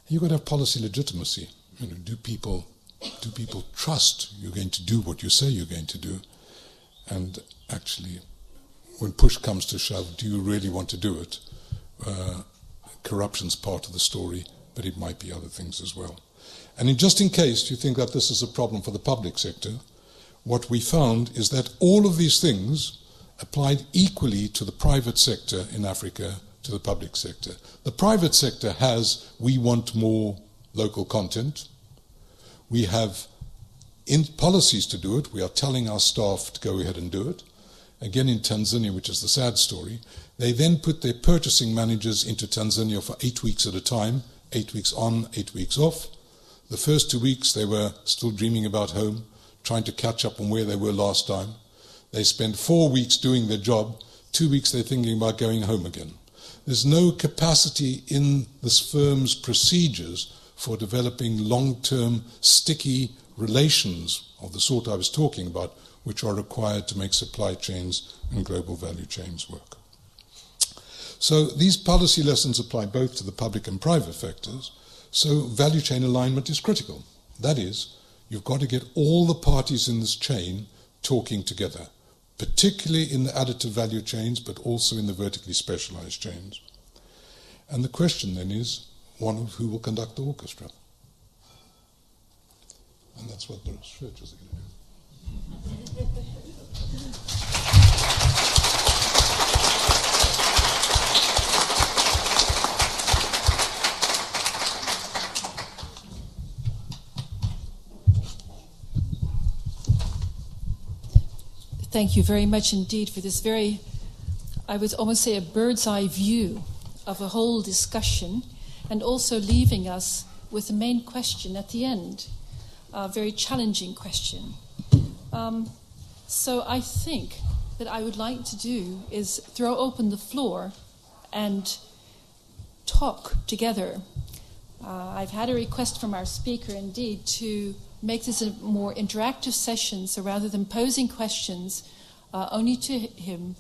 You've got to have policy legitimacy. Do people trust you're going to do what you say you're going to do? And actually, when push comes to shove, do you really want to do it? corruption's part of the story, but it might be other things as well. And just in case you think that this is a problem for the public sector, what we found is that all of these things applied equally to the private sector in Africa, to the public sector. The private sector has, we want more local content. We have policies to do it. We are telling our staff to go ahead and do it. Again, in Tanzania, which is the sad story, they then put their purchasing managers into Tanzania for 8 weeks at a time, 8 weeks on, 8 weeks off. The first 2 weeks, they were still dreaming about home, trying to catch up on where they were last time. They spend 4 weeks doing their job. 2 weeks, they're thinking about going home again. There's no capacity in this firm's procedures for developing long-term, sticky relations of the sort I was talking about, which are required to make supply chains and global value chains work. So these policy lessons apply both to the public and private sectors. So value chain alignment is critical. That is, you've got to get all the parties in this chain talking together, particularly in the additive value chains, but also in the vertically specialized chains. And the question then is, one of who will conduct the orchestra? And that's what the researchers are going to do. Thank you very much indeed for this very, I would almost say, a bird's eye view of a whole discussion, and also leaving us with the main question at the end, a very challenging question. So I think that I would like to do is throw open the floor and talk together. I've had a request from our speaker indeed to make this a more interactive session, so rather than posing questions only to him,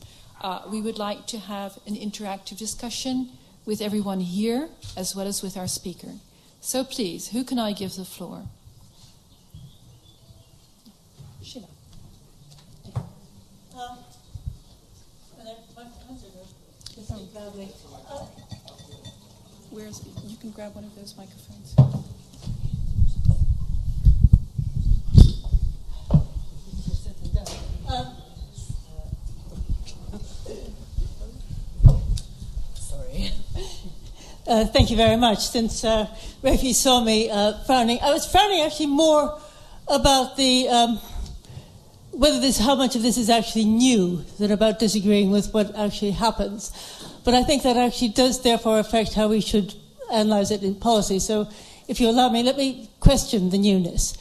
we would like to have an interactive discussion with everyone here as well as with our speaker. So please, who can I give the floor? Sheila. You can grab one of those microphones. Sorry. Thank you very much. Since Rafi saw me frowning, I was frowning actually more about the how much of this is actually new than about disagreeing with what actually happens. But I think that actually does therefore affect how we should analyze it in policy. So if you allow me, let me question the newness.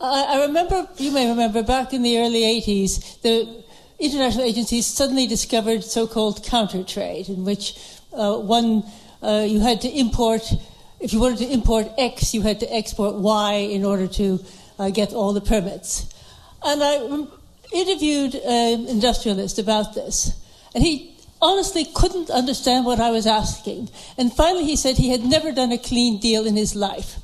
I remember, you may remember, back in the early 80s, the international agencies suddenly discovered so-called counter-trade, in which you had to import, if you wanted to import X, you had to export Y in order to get all the permits. And I interviewed an industrialist about this, and he honestly couldn't understand what I was asking. And finally he said he had never done a clean deal in his life,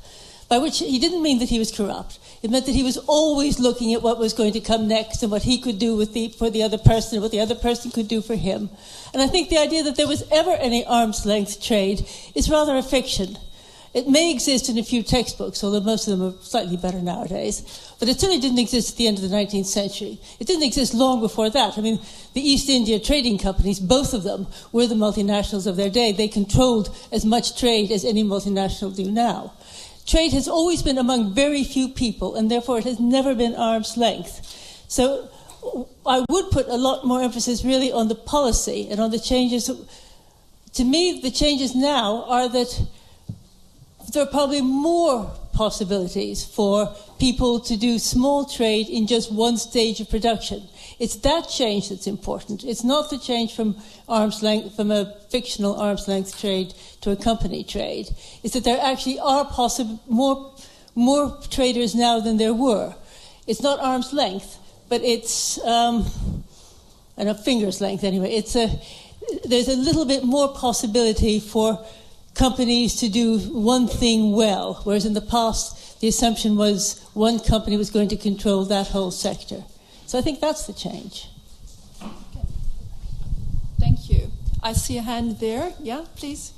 by which he didn't mean that he was corrupt. It meant that he was always looking at what was going to come next and what he could do for the other person and what the other person could do for him. And I think the idea that there was ever any arm's length trade is rather a fiction. It may exist in a few textbooks, although most of them are slightly better nowadays. But it certainly didn't exist at the end of the 19th century. It didn't exist long before that. I mean, the East India trading companies, both of them, were the multinationals of their day. They controlled as much trade as any multinational do now. Trade has always been among very few people, and therefore it has never been arm's length. So I would put a lot more emphasis really on the policy and on the changes. To me, the changes now are that there are probably more possibilities for people to do small trade in just one stage of production. It's that change that's important. It's not the change from arm's length, from a fictional arm's length trade to a company trade. It's that there actually are more traders now than there were. It's not arm's length, but it's finger's length anyway. There's a little bit more possibility for companies to do one thing well, whereas in the past the assumption was one company was going to control that whole sector. So I think that's the change. Okay. Thank you. I see a hand there. Yeah, please.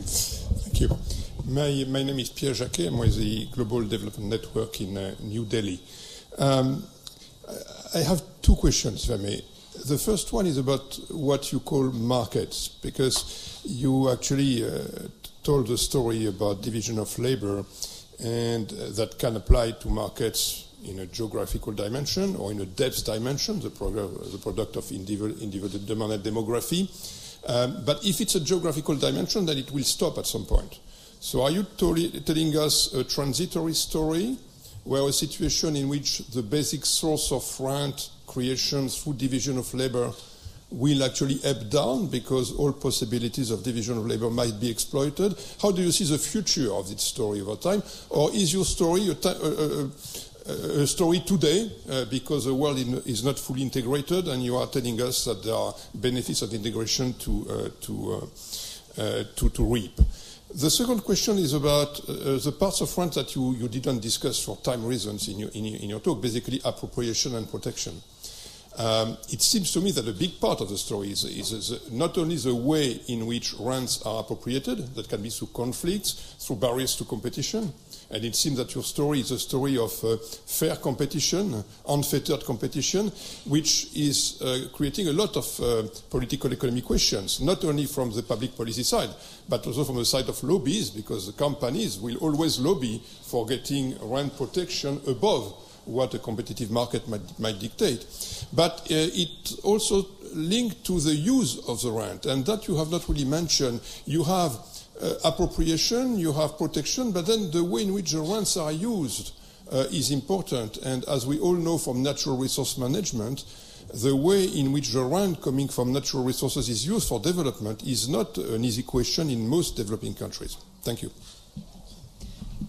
Thank you. My name is Pierre Jacquet. I'm with the Global Development Network in New Delhi. I have two questions, if I may. The first one is about what you call markets, because you actually told the story about division of labor, and that can apply to markets in a geographical dimension or in a depth dimension, the product of individual demand and demography. But if it's a geographical dimension, then it will stop at some point. So are you telling us a transitory story where a situation in which the basic source of rent creation through division of labor will actually ebb down because all possibilities of division of labor might be exploited? How do you see the future of this story over time? Or is your story a story today because the world is not fully integrated and you are telling us that there are benefits of integration to reap? The second question is about the parts of rent that you didn't discuss for time reasons in your talk, basically appropriation and protection. It seems to me that a big part of the story is not only the way in which rents are appropriated, that can be through conflicts, through barriers to competition, and it seems that your story is a story of fair competition, unfettered competition, which is creating a lot of political economy questions, not only from the public policy side, but also from the side of lobbies, because the companies will always lobby for getting rent protection above what a competitive market might dictate. But it also linked to the use of the rent, and that you have not really mentioned. You have appropriation, you have protection, but then the way in which the rents are used is important. And as we all know from natural resource management, the way in which the rent coming from natural resources is used for development is not an easy question in most developing countries. Thank you.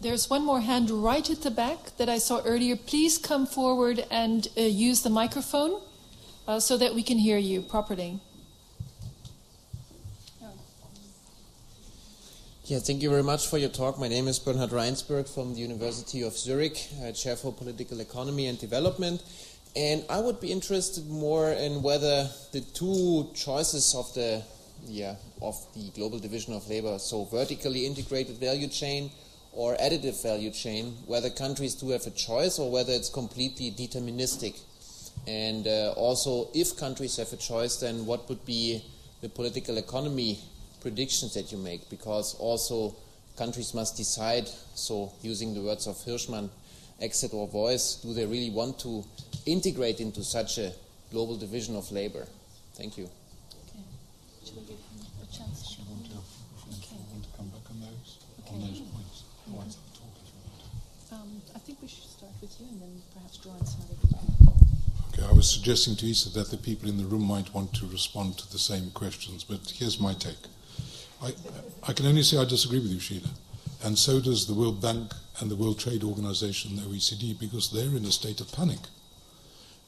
There's one more hand right at the back that I saw earlier. Please come forward and use the microphone so that we can hear you properly. Yeah, thank you very much for your talk. My name is Bernhard Reinsberg from the University of Zurich, Chair for Political Economy and Development. And I would be interested more in whether the two choices of the global division of labor, so vertically integrated value chain or additive value chain, whether countries do have a choice or whether it's completely deterministic. And also, if countries have a choice, then what would be the political economy predictions that you make? Because also countries must decide, so using the words of Hirschman, exit or voice, do they really want to integrate into such a global division of labor? Thank you. Okay. Should we give him a chance? Do you want to come back on those points? I think we should start with you and then perhaps draw in some other people. Okay, I was suggesting to Issa that the people in the room might want to respond to the same questions, but here's my take. I can only say I disagree with you, Sheila, and so does the World Bank and the World Trade Organization, the OECD, because they're in a state of panic.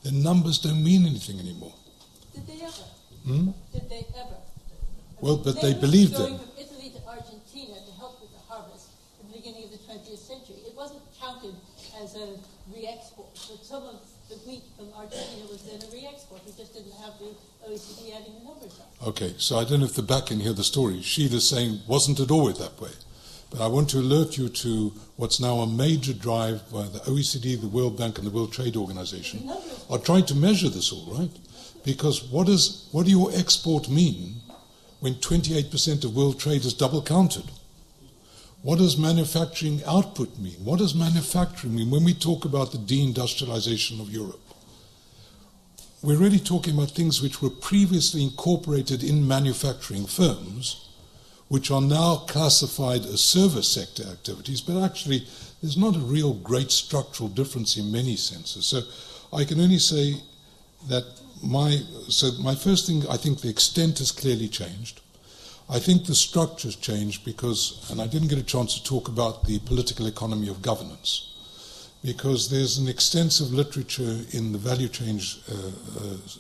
Their numbers don't mean anything anymore. Did they ever? Did they ever? Well, but they believed them. Going from Italy to Argentina to help with the harvest at the beginning of the 20th century. It wasn't counted as a re-export, but some of the wheat from Argentina was then a re-export. We just didn't have the OECD adding the numbers up. Okay, so I don't know if the back can hear the story. Sheila's saying, wasn't it always that way? But I want to alert you to what's now a major drive by the OECD, the World Bank, and the World Trade Organization are trying to measure this all, right? Because what do your export mean when 28% of world trade is double counted? What does manufacturing output mean? What does manufacturing mean when we talk about the deindustrialization of Europe? We're really talking about things which were previously incorporated in manufacturing firms, which are now classified as service sector activities, but actually there's not a real great structural difference in many senses. So I can only say that my first thing, I think the extent has clearly changed. I think the structure's changed because, and I didn't get a chance to talk about the political economy of governance, because there's an extensive literature in the value change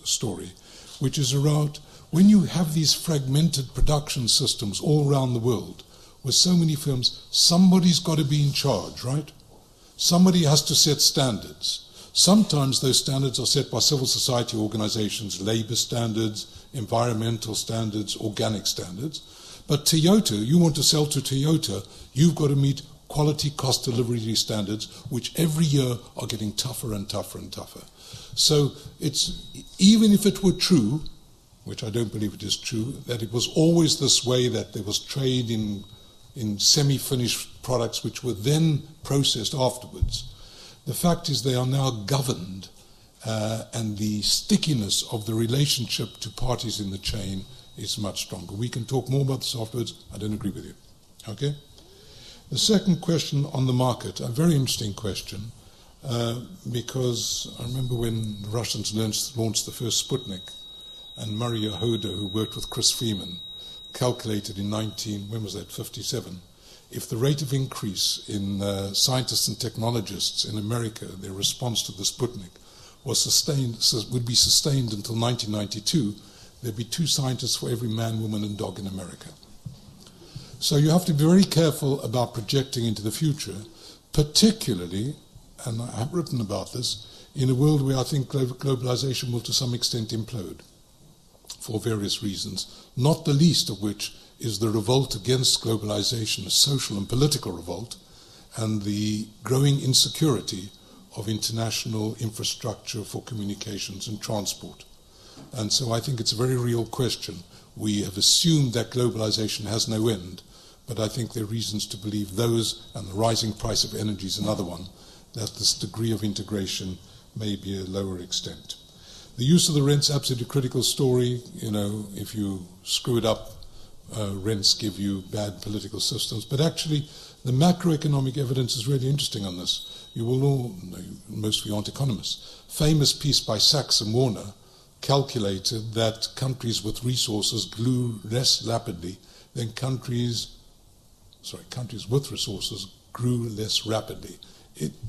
story, which is around when you have these fragmented production systems all around the world with so many firms, somebody's got to be in charge, right? Somebody has to set standards. Sometimes those standards are set by civil society organizations, labor standards, environmental standards, organic standards. But Toyota, you want to sell to Toyota, you've got to meet quality cost delivery standards, which every year are getting tougher and tougher and tougher. So it's, even if it were true, which I don't believe it is true, that it was always this way, that there was trade in semi-finished products which were then processed afterwards. The fact is they are now governed, and the stickiness of the relationship to parties in the chain is much stronger. We can talk more about this afterwards. I don't agree with you. Okay? The second question on the market, a very interesting question, because I remember when the Russians launched the first Sputnik, and Murray Yahoda, who worked with Chris Freeman, calculated in 57, if the rate of increase in scientists and technologists in America, their response to the Sputnik, would be sustained until 1992, there'd be 2 scientists for every man, woman, and dog in America. So you have to be very careful about projecting into the future, particularly, and I have written about this, in a world where I think globalization will to some extent implode for various reasons, not the least of which is the revolt against globalization, a social and political revolt, and the growing insecurity of international infrastructure for communications and transport. And so I think it's a very real question. We have assumed that globalization has no end, but I think there are reasons to believe those, and the rising price of energy is another one, that this degree of integration may be a lower extent. The use of the rent's absolutely critical story. You know, if you screw it up, rents give you bad political systems. But actually, the macroeconomic evidence is really interesting on this. You will all know, most of you aren't economists. Famous piece by Sachs and Warner calculated that countries with resources grew less rapidly than countries with resources grew less rapidly.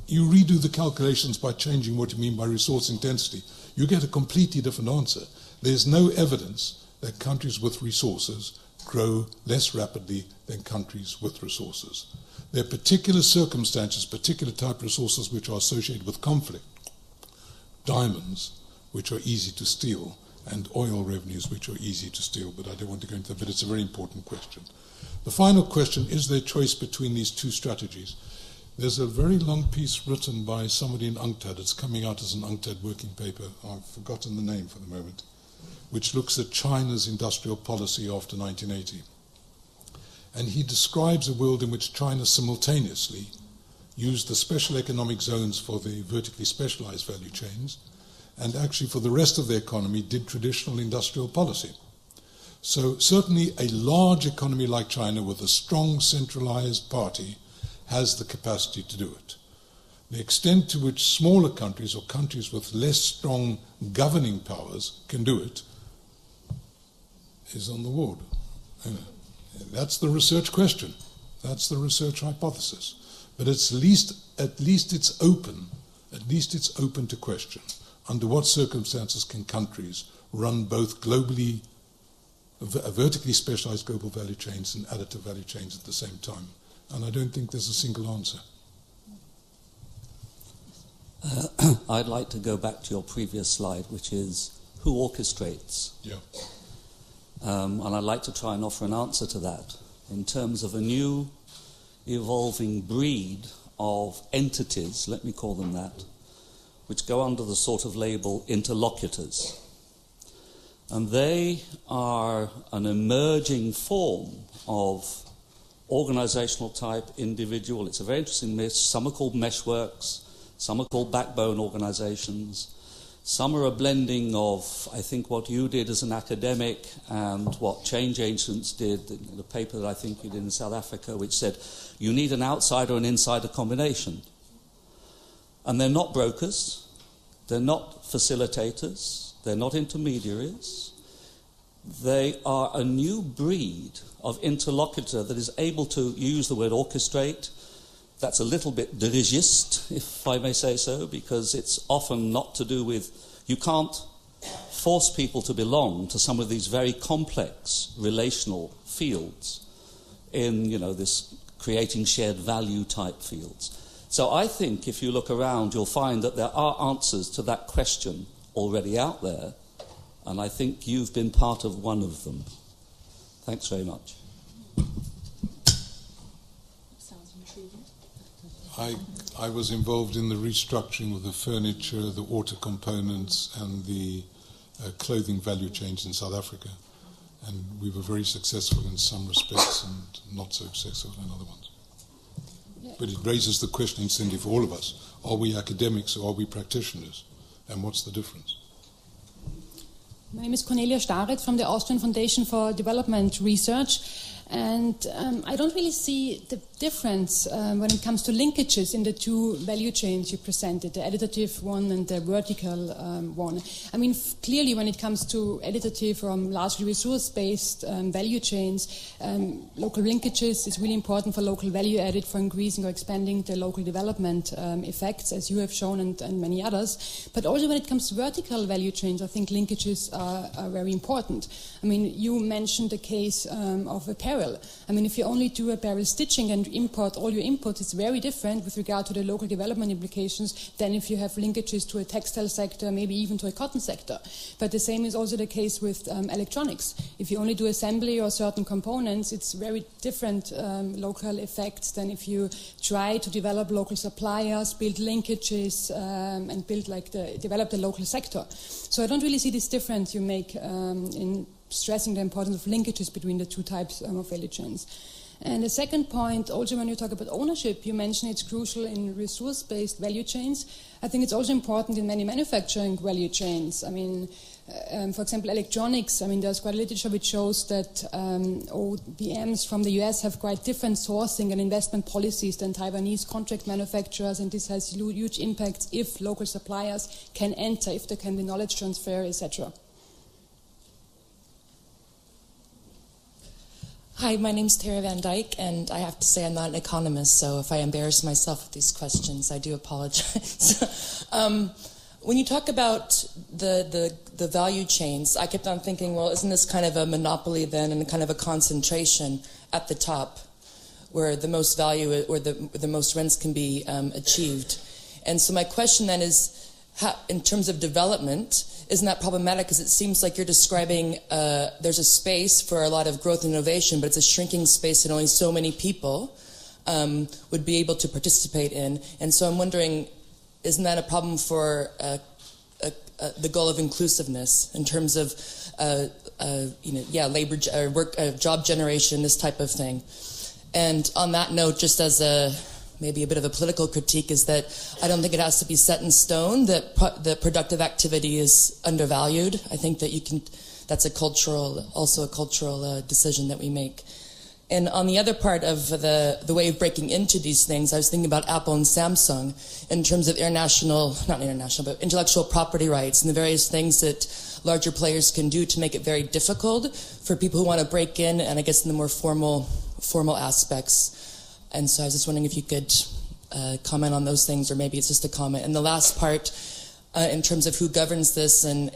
You redo the calculations by changing what you mean by resource intensity. You get a completely different answer. There's no evidence that countries with resources grow less rapidly than countries with resources. There are particular circumstances, particular type of resources which are associated with conflict. Diamonds, which are easy to steal, and oil revenues, which are easy to steal, but I don't want to go into that, but it's a very important question. The final question, is there choice between these 2 strategies? There's a very long piece written by somebody in UNCTAD. It's coming out as an UNCTAD working paper. I've forgotten the name for the moment, which looks at China's industrial policy after 1980. And he describes a world in which China simultaneously used the special economic zones for the vertically specialized value chains, and actually for the rest of the economy did traditional industrial policy. So certainly a large economy like China with a strong centralized party has the capacity to do it. The extent to which smaller countries or countries with less strong governing powers can do it is on the ward. That's the research question. That's the research hypothesis. But at least it's open. At least it's open to question. Under what circumstances can countries run both globally, vertically specialized global value chains and additive value chains at the same time? And I don't think there's a single answer. I'd like to go back to your previous slide, which is who orchestrates? Yeah. And I'd like to try and offer an answer to that in terms of a new evolving breed of entities, let me call them that, which go under the sort of label interlocutors. And they are an emerging form of organizational type individual. It's a very interesting mix. Some are called meshworks, some are called backbone organizations, some are a blending of, I think, what you did as an academic and what Change Agents did, the paper that I think you did in South Africa, which said you need an outsider and insider combination. And they're not brokers, they're not facilitators, they're not intermediaries. They are a new breed of interlocutor that is able to use the word orchestrate. That's a little bit dirigist, if I may say so, because it's often not to do with, you can't force people to belong to some of these very complex relational fields in, this creating shared value type fields. So I think if you look around, you'll find that there are answers to that question already out there, and I think you've been part of one of them. Thanks very much. I was involved in the restructuring of the furniture, the auto components, and the clothing value chains in South Africa. And we were very successful in some respects and not so successful in other ones. Yeah. But it raises the question, incidentally, for all of us. Are we academics or are we practitioners? And what's the difference? My name is Cornelia Staret from the Austrian Foundation for Development Research. And I don't really see the difference when it comes to linkages in the two value chains you presented, the additive one and the vertical one. I mean, clearly when it comes to additive or largely resource-based value chains, local linkages is really important for local value added, for increasing or expanding the local development effects, as you have shown, and many others. But also when it comes to vertical value chains, I think linkages are very important. I mean, you mentioned the case of apparel. I mean, if you only do apparel stitching and import all your inputs, it's very different with regard to the local development implications than if you have linkages to a textile sector, maybe even to a cotton sector. But the same is also the case with electronics. If you only do assembly or certain components, it's very different local effects than if you try to develop local suppliers, build linkages, and develop the local sector. So I don't really see this difference you make in stressing the importance of linkages between the two types of value chains. And the second point, also when you talk about ownership, you mentioned it's crucial in resource-based value chains. I think it's also important in many manufacturing value chains. I mean, for example, electronics, I mean, there's quite a literature which shows that ODMs from the US have quite different sourcing and investment policies than Taiwanese contract manufacturers, and this has huge impacts if local suppliers can enter, if there can be knowledge transfer, etc. Hi, my name's Tara Van Dyke, and I have to say I'm not an economist, so if I embarrass myself with these questions, I do apologize. When you talk about the value chains, I kept on thinking, well, isn't this kind of a monopoly then, and kind of a concentration at the top, where the most value or the most rents can be achieved? And so my question then is, in terms of development, isn't that problematic? Because it seems like you're describing there's a space for a lot of growth and innovation, but it's a shrinking space that only so many people would be able to participate in. And so I'm wondering, isn't that a problem for the goal of inclusiveness in terms of labor work, job generation, this type of thing? And on that note, just as maybe a bit of a political critique, is that I don't think it has to be set in stone that the productive activity is undervalued. I think that that's also a cultural decision that we make. And on the other part of the way of breaking into these things, I was thinking about Apple and Samsung in terms of intellectual property rights and the various things that larger players can do to make it very difficult for people who want to break in, and I guess in the more formal aspects. And so I was just wondering if you could comment on those things, or maybe it's just a comment. And the last part, in terms of who governs this and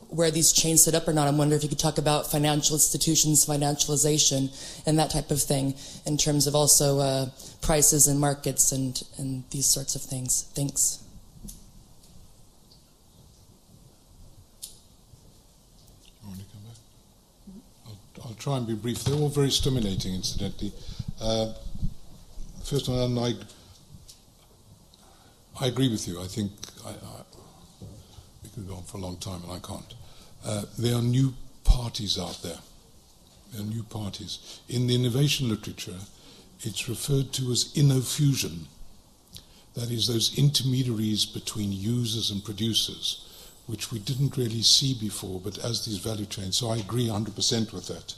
where these chains sit up or not, I'm wondering if you could talk about financial institutions, financialization, and that type of thing, in terms of also prices and markets and these sorts of things. Thanks. You want to come back? I'll try and be brief. They're all very stimulating, incidentally. First one, I agree with you. I think we could go on for a long time, and I can't. There are new parties out there. There are new parties. In the innovation literature, it's referred to as innofusion. That is, those intermediaries between users and producers, which we didn't really see before, but as these value chains. So I agree 100% with that.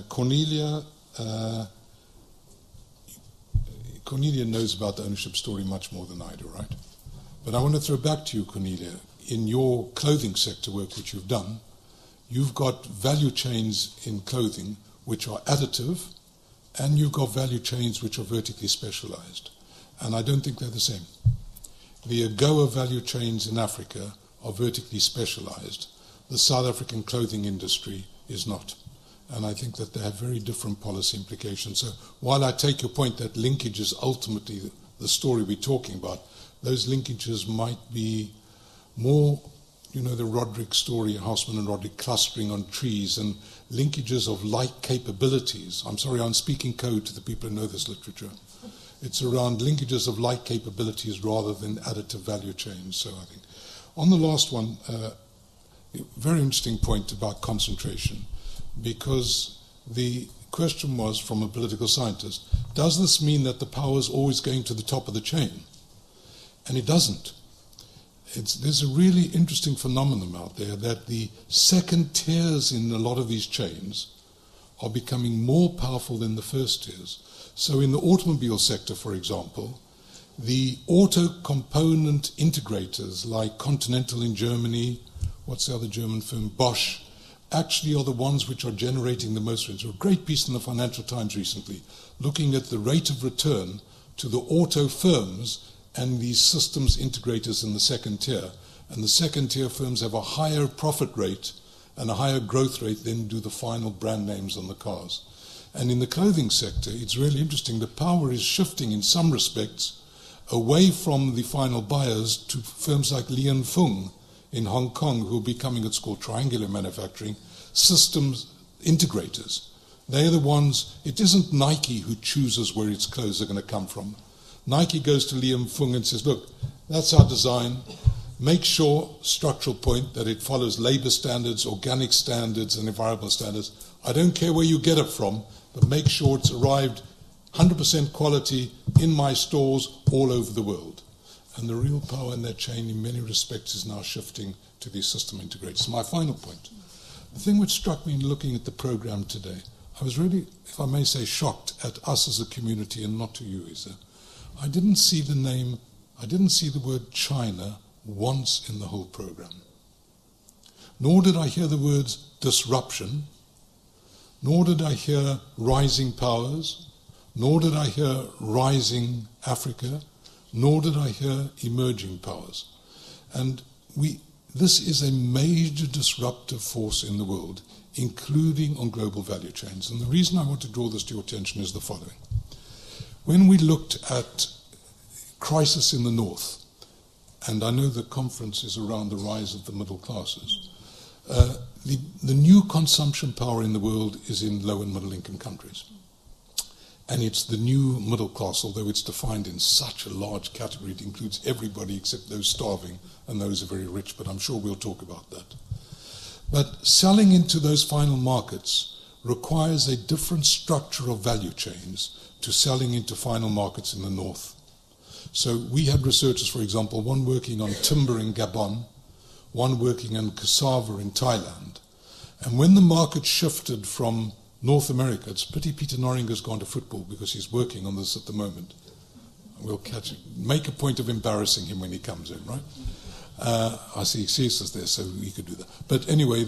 Cornelia knows about the ownership story much more than I do, right? But I want to throw back to you, Cornelia. In your clothing sector work which you've done, you've got value chains in clothing which are additive, and you've got value chains which are vertically specialized. And I don't think they're the same. The AGOA value chains in Africa are vertically specialized. The South African clothing industry is not. And I think that they have very different policy implications. So while I take your point that linkage is ultimately the story we're talking about, those linkages might be more, the Roderick story, Houseman and Roderick clustering on trees, and linkages of like capabilities. I'm sorry, I'm speaking code to the people who know this literature. It's around linkages of like capabilities rather than additive value chains. So I think on the last one, very interesting point about concentration, because the question was from a political scientist, does this mean that the power is always going to the top of the chain? And it doesn't. There's a really interesting phenomenon out there that the second tiers in a lot of these chains are becoming more powerful than the first tiers. So in the automobile sector, for example, the auto component integrators like Continental in Germany, what's the other German firm, Bosch, actually are the ones which are generating the most returns. A great piece in the Financial Times recently looking at the rate of return to the auto firms and these systems integrators in the second tier. And the second tier firms have a higher profit rate and a higher growth rate than do the final brand names on the cars. And in the clothing sector, it's really interesting. The power is shifting in some respects away from the final buyers to firms like Li & Fung in Hong Kong, who are becoming, it's called triangular manufacturing, systems integrators. They're the ones, it isn't Nike who chooses where its clothes are going to come from. Nike goes to Li & Fung and says, look, that's our design. Make sure, structural point, that it follows labor standards, organic standards, and environmental standards. I don't care where you get it from, but make sure it's arrived 100% quality in my stores all over the world. And the real power in that chain, in many respects, is now shifting to these system integrators. My final point. The thing which struck me in looking at the program today, I was really, if I may say, shocked at us as a community and not to you, Isa. I didn't see the word China once in the whole program. Nor did I hear the words disruption, nor did I hear rising powers, nor did I hear rising Africa, nor did I hear emerging powers. And this is a major disruptive force in the world, including on global value chains. And the reason I want to draw this to your attention is the following. When we looked at crisis in the North, and I know the conference is around the rise of the middle classes, the new consumption power in the world is in low and middle income countries. And it's the new middle class, although it's defined in such a large category, it includes everybody except those starving and those who are very rich, but I'm sure we'll talk about that. But selling into those final markets requires a different structure of value chains to selling into final markets in the North. So we had researchers, for example, one working on timber in Gabon, one working on cassava in Thailand. And when the market shifted from North America, it's a pity Peter Norringer's gone to football because he's working on this at the moment. We'll catch it. Make a point of embarrassing him when he comes in, right? I see Cecil's there, so we could do that. But anyway,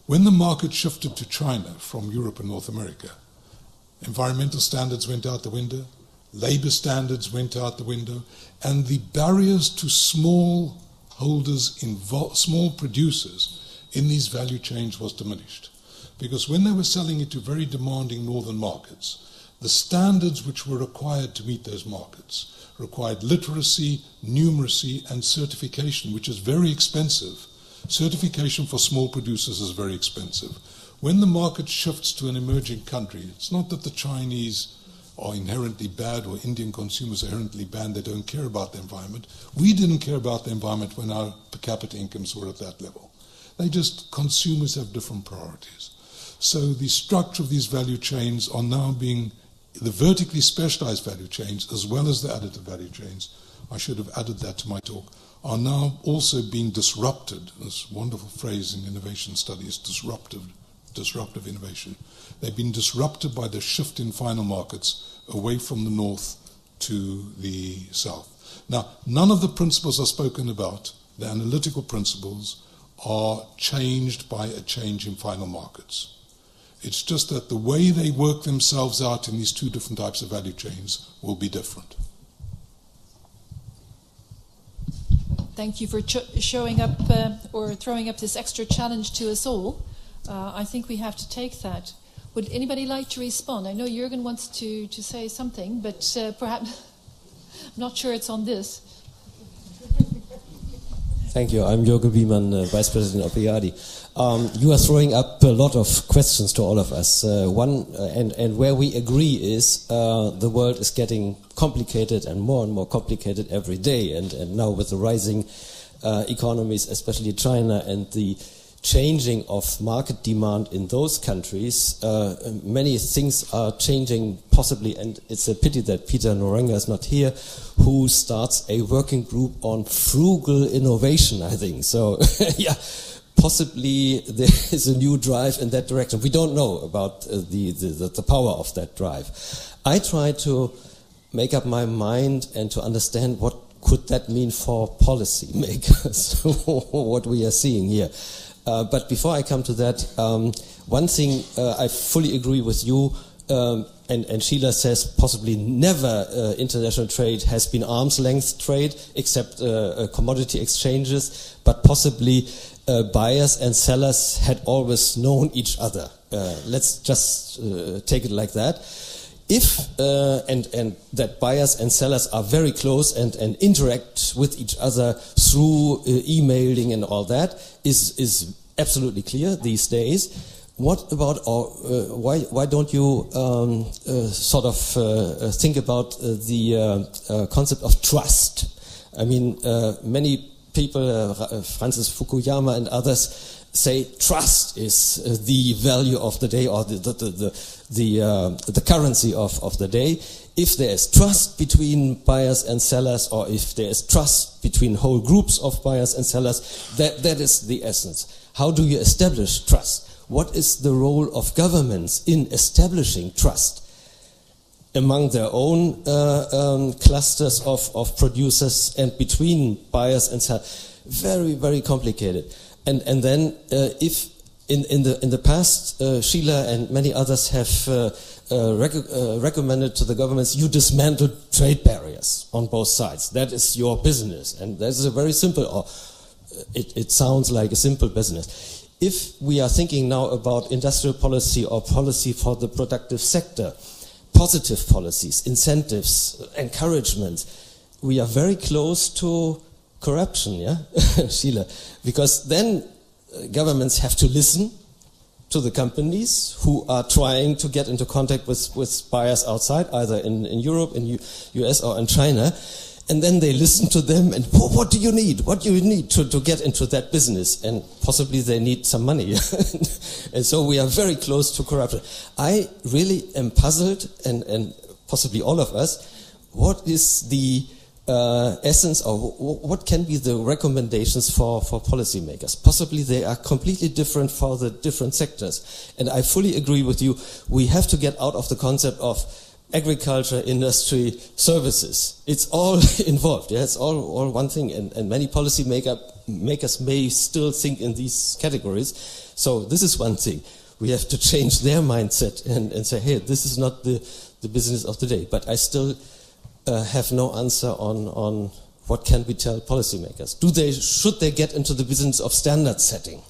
when the market shifted to China from Europe and North America, environmental standards went out the window, labor standards went out the window, and the barriers to small holders, small producers in these value chains was diminished. Because when they were selling it to very demanding northern markets, the standards which were required to meet those markets required literacy, numeracy, and certification, which is very expensive. Certification for small producers is very expensive. When the market shifts to an emerging country, it's not that the Chinese are inherently bad or Indian consumers are inherently bad, they don't care about the environment. We didn't care about the environment when our per capita incomes were at that level. Consumers have different priorities. So the structure of these value chains are now being, the vertically specialized value chains as well as the additive value chains, I should have added that to my talk, are now also being disrupted. This wonderful phrase in innovation studies, disruptive innovation. They've been disrupted by the shift in final markets away from the north to the south. Now, none of the principles are spoken about, the analytical principles, are changed by a change in final markets. It's just that the way they work themselves out in these two different types of value chains will be different. Thank you for showing up or throwing up this extra challenge to us all. I think we have to take that. Would anybody like to respond? I know Jürgen wants to say something, but perhaps I'm not sure it's on this. Thank you. I'm Jürgen Wiemann, Vice President of EADI. You are throwing up a lot of questions to all of us. And where we agree is the world is getting complicated and more complicated every day. And now with the rising economies, especially China, and the changing of market demand in those countries, many things are changing possibly, and it's a pity that Peter Norenga is not here, who starts a working group on frugal innovation, I think. So, yeah, possibly there is a new drive in that direction. We don't know about the power of that drive. I try to make up my mind and to understand what could that mean for policy makers, what we are seeing here. But before I come to that, one thing I fully agree with you, and Sheila says possibly never international trade has been arm's length trade, except commodity exchanges, but possibly buyers and sellers had always known each other. Let's just take it like that. If and that buyers and sellers are very close and interact with each other through emailing and all that is absolutely clear these days. What about why don't you sort of think about the concept of trust? I mean, many people, Francis Fukuyama and others, say trust is the value of the day, or the currency of the day. If there is trust between buyers and sellers, or if there is trust between whole groups of buyers and sellers, that is the essence. How do you establish trust? What is the role of governments in establishing trust among their own clusters of producers and between buyers and sellers? Very, very complicated. And then, if in the past, Sheila and many others have recommended to the governments, you dismantle trade barriers on both sides. That is your business, and that is a very simple, or it sounds like a simple business. If we are thinking now about industrial policy or policy for the productive sector, positive policies, incentives, encouragement, we are very close to corruption, yeah, Sheila, because then governments have to listen to the companies who are trying to get into contact with buyers outside, either in Europe, in US, or in China, and then they listen to them and, what do you need? What do you need to get into that business? And possibly they need some money. And so we are very close to corruption. I really am puzzled, and possibly all of us, what is the essence, or what can be the recommendations for policymakers? Possibly they are completely different for the different sectors. And I fully agree with you, we have to get out of the concept of agriculture, industry, services. It's all involved, yeah? It's all one thing, and many policymakers may still think in these categories. So this is one thing. We have to change their mindset and say, hey, this is not the business of the day. But I still have no answer on what can we tell policymakers. Should they get into the business of standard setting?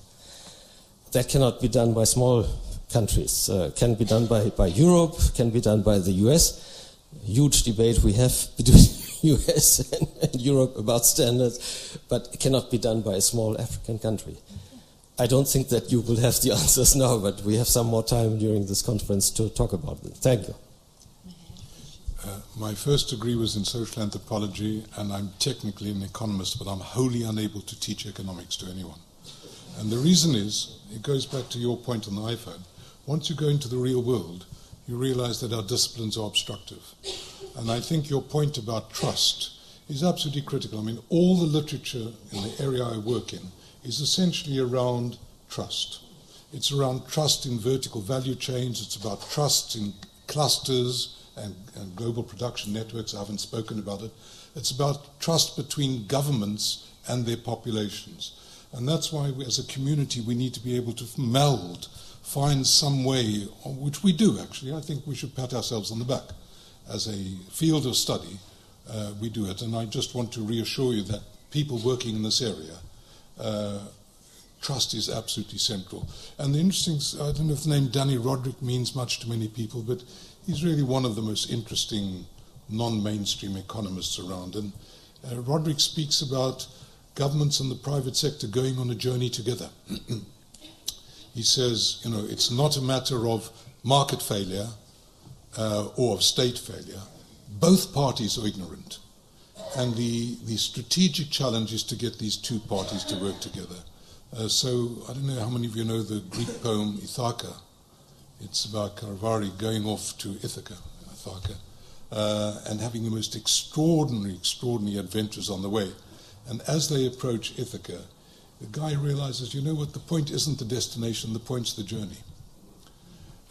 That cannot be done by small countries. Can be done by Europe, can be done by the US. Huge debate we have between US and Europe about standards, but it cannot be done by a small African country. I don't think that you will have the answers now, but we have some more time during this conference to talk about them. Thank you. My first degree was in social anthropology, and I'm technically an economist, but I'm wholly unable to teach economics to anyone. And the reason is, it goes back to your point on the iPhone. Once you go into the real world, you realize that our disciplines are obstructive. And I think your point about trust is absolutely critical. I mean, all the literature in the area I work in is essentially around trust. It's around trust in vertical value chains. It's about trust in clusters and global production networks. I haven't spoken about it. It's about trust between governments and their populations. And that's why we, as a community, we need to be able to meld, find some way, which we do actually. I think we should pat ourselves on the back. As a field of study, we do it. And I just want to reassure you that people working in this area, trust is absolutely central. And the interesting, I don't know if the name Danny Roderick means much to many people, but he's really one of the most interesting non-mainstream economists around. And Roderick speaks about governments and the private sector going on a journey together. He says, it's not a matter of market failure or of state failure. Both parties are ignorant. And the strategic challenge is to get these two parties to work together. So I don't know how many of you know the Greek poem Ithaca. It's about Karavari going off to Ithaca, and having the most extraordinary adventures on the way. And as they approach Ithaca, the guy realizes, what, the point isn't the destination, the point's the journey.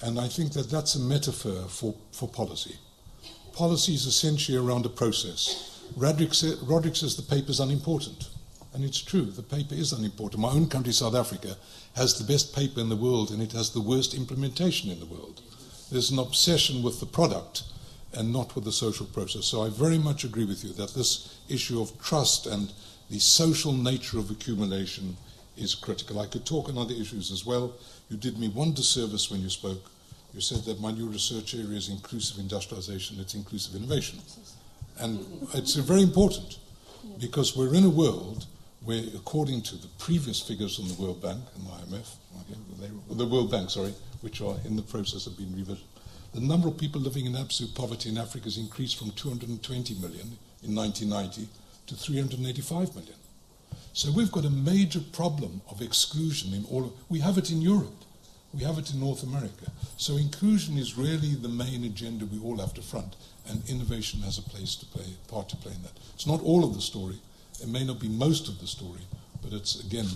And I think that that's a metaphor for policy. Policy is essentially around a process. Roderick says the paper's unimportant. And it's true, the paper is unimportant. My own country, South Africa, has the best paper in the world, and it has the worst implementation in the world. There's an obsession with the product and not with the social process. So I very much agree with you that this issue of trust and the social nature of accumulation is critical. I could talk on other issues as well. You did me one disservice when you spoke. You said that my new research area is inclusive industrialization, it's inclusive innovation. And it's very important, because we're in a world where, according to the previous figures from the World Bank and the IMF, the World Bank, which are in the process of being revisioned, the number of people living in absolute poverty in Africa has increased from 220 million in 1990 to 385 million. So we've got a major problem of exclusion in we have it in Europe, we have it in North America. So inclusion is really the main agenda we all have to front, and innovation has a part to play in that. It's not all of the story, it may not be most of the story, but it's, again,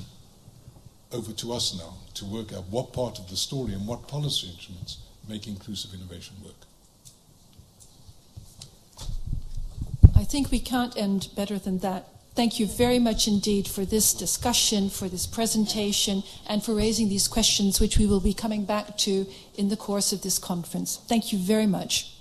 over to us now to work out what part of the story and what policy instruments make inclusive innovation work. I think we can't end better than that. Thank you very much indeed for this discussion, for this presentation, and for raising these questions, which we will be coming back to in the course of this conference. Thank you very much.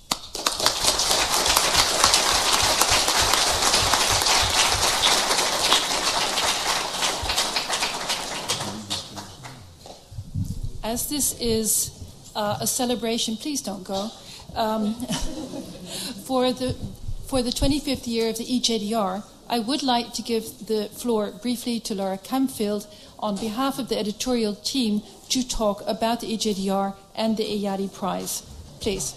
As this is a celebration, please don't go, for the 25th year of the EJDR, I would like to give the floor briefly to Laura Camfield on behalf of the editorial team to talk about the EJDR and the EADI Prize. Please.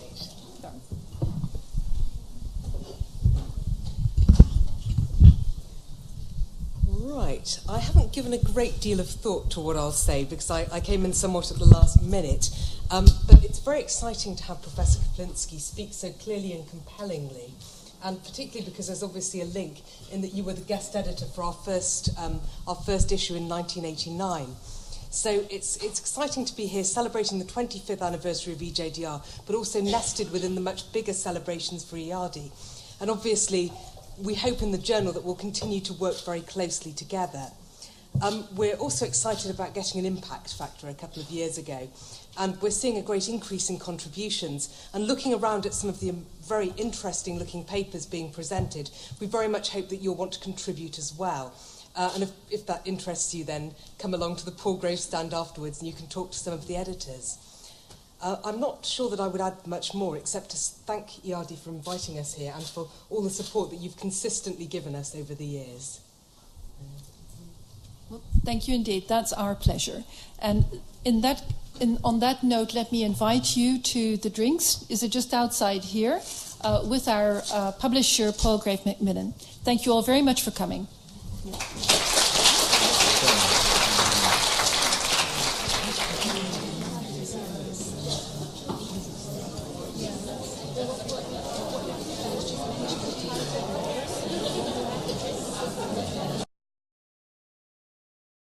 Right. I haven't given a great deal of thought to what I'll say because I came in somewhat at the last minute. But it's very exciting to have Professor Kaplinsky speak so clearly and compellingly, and particularly because there's obviously a link in that you were the guest editor for our first issue in 1989. So it's exciting to be here celebrating the 25th anniversary of EJDR, but also nested within the much bigger celebrations for EADI. And obviously, we hope in the journal that we'll continue to work very closely together. We're also excited about getting an impact factor a couple of years ago, and we're seeing a great increase in contributions. And looking around at some of the very interesting looking papers being presented, we very much hope that you'll want to contribute as well. And if that interests you, then come along to the Paul Grove stand afterwards and you can talk to some of the editors. I'm not sure that I would add much more, except to thank EADI for inviting us here and for all the support that you've consistently given us over the years. Well, thank you indeed. That's our pleasure. And on that note, let me invite you to the drinks. Is it just outside here? With our publisher, Paul Grave Macmillan. Thank you all very much for coming. Yeah.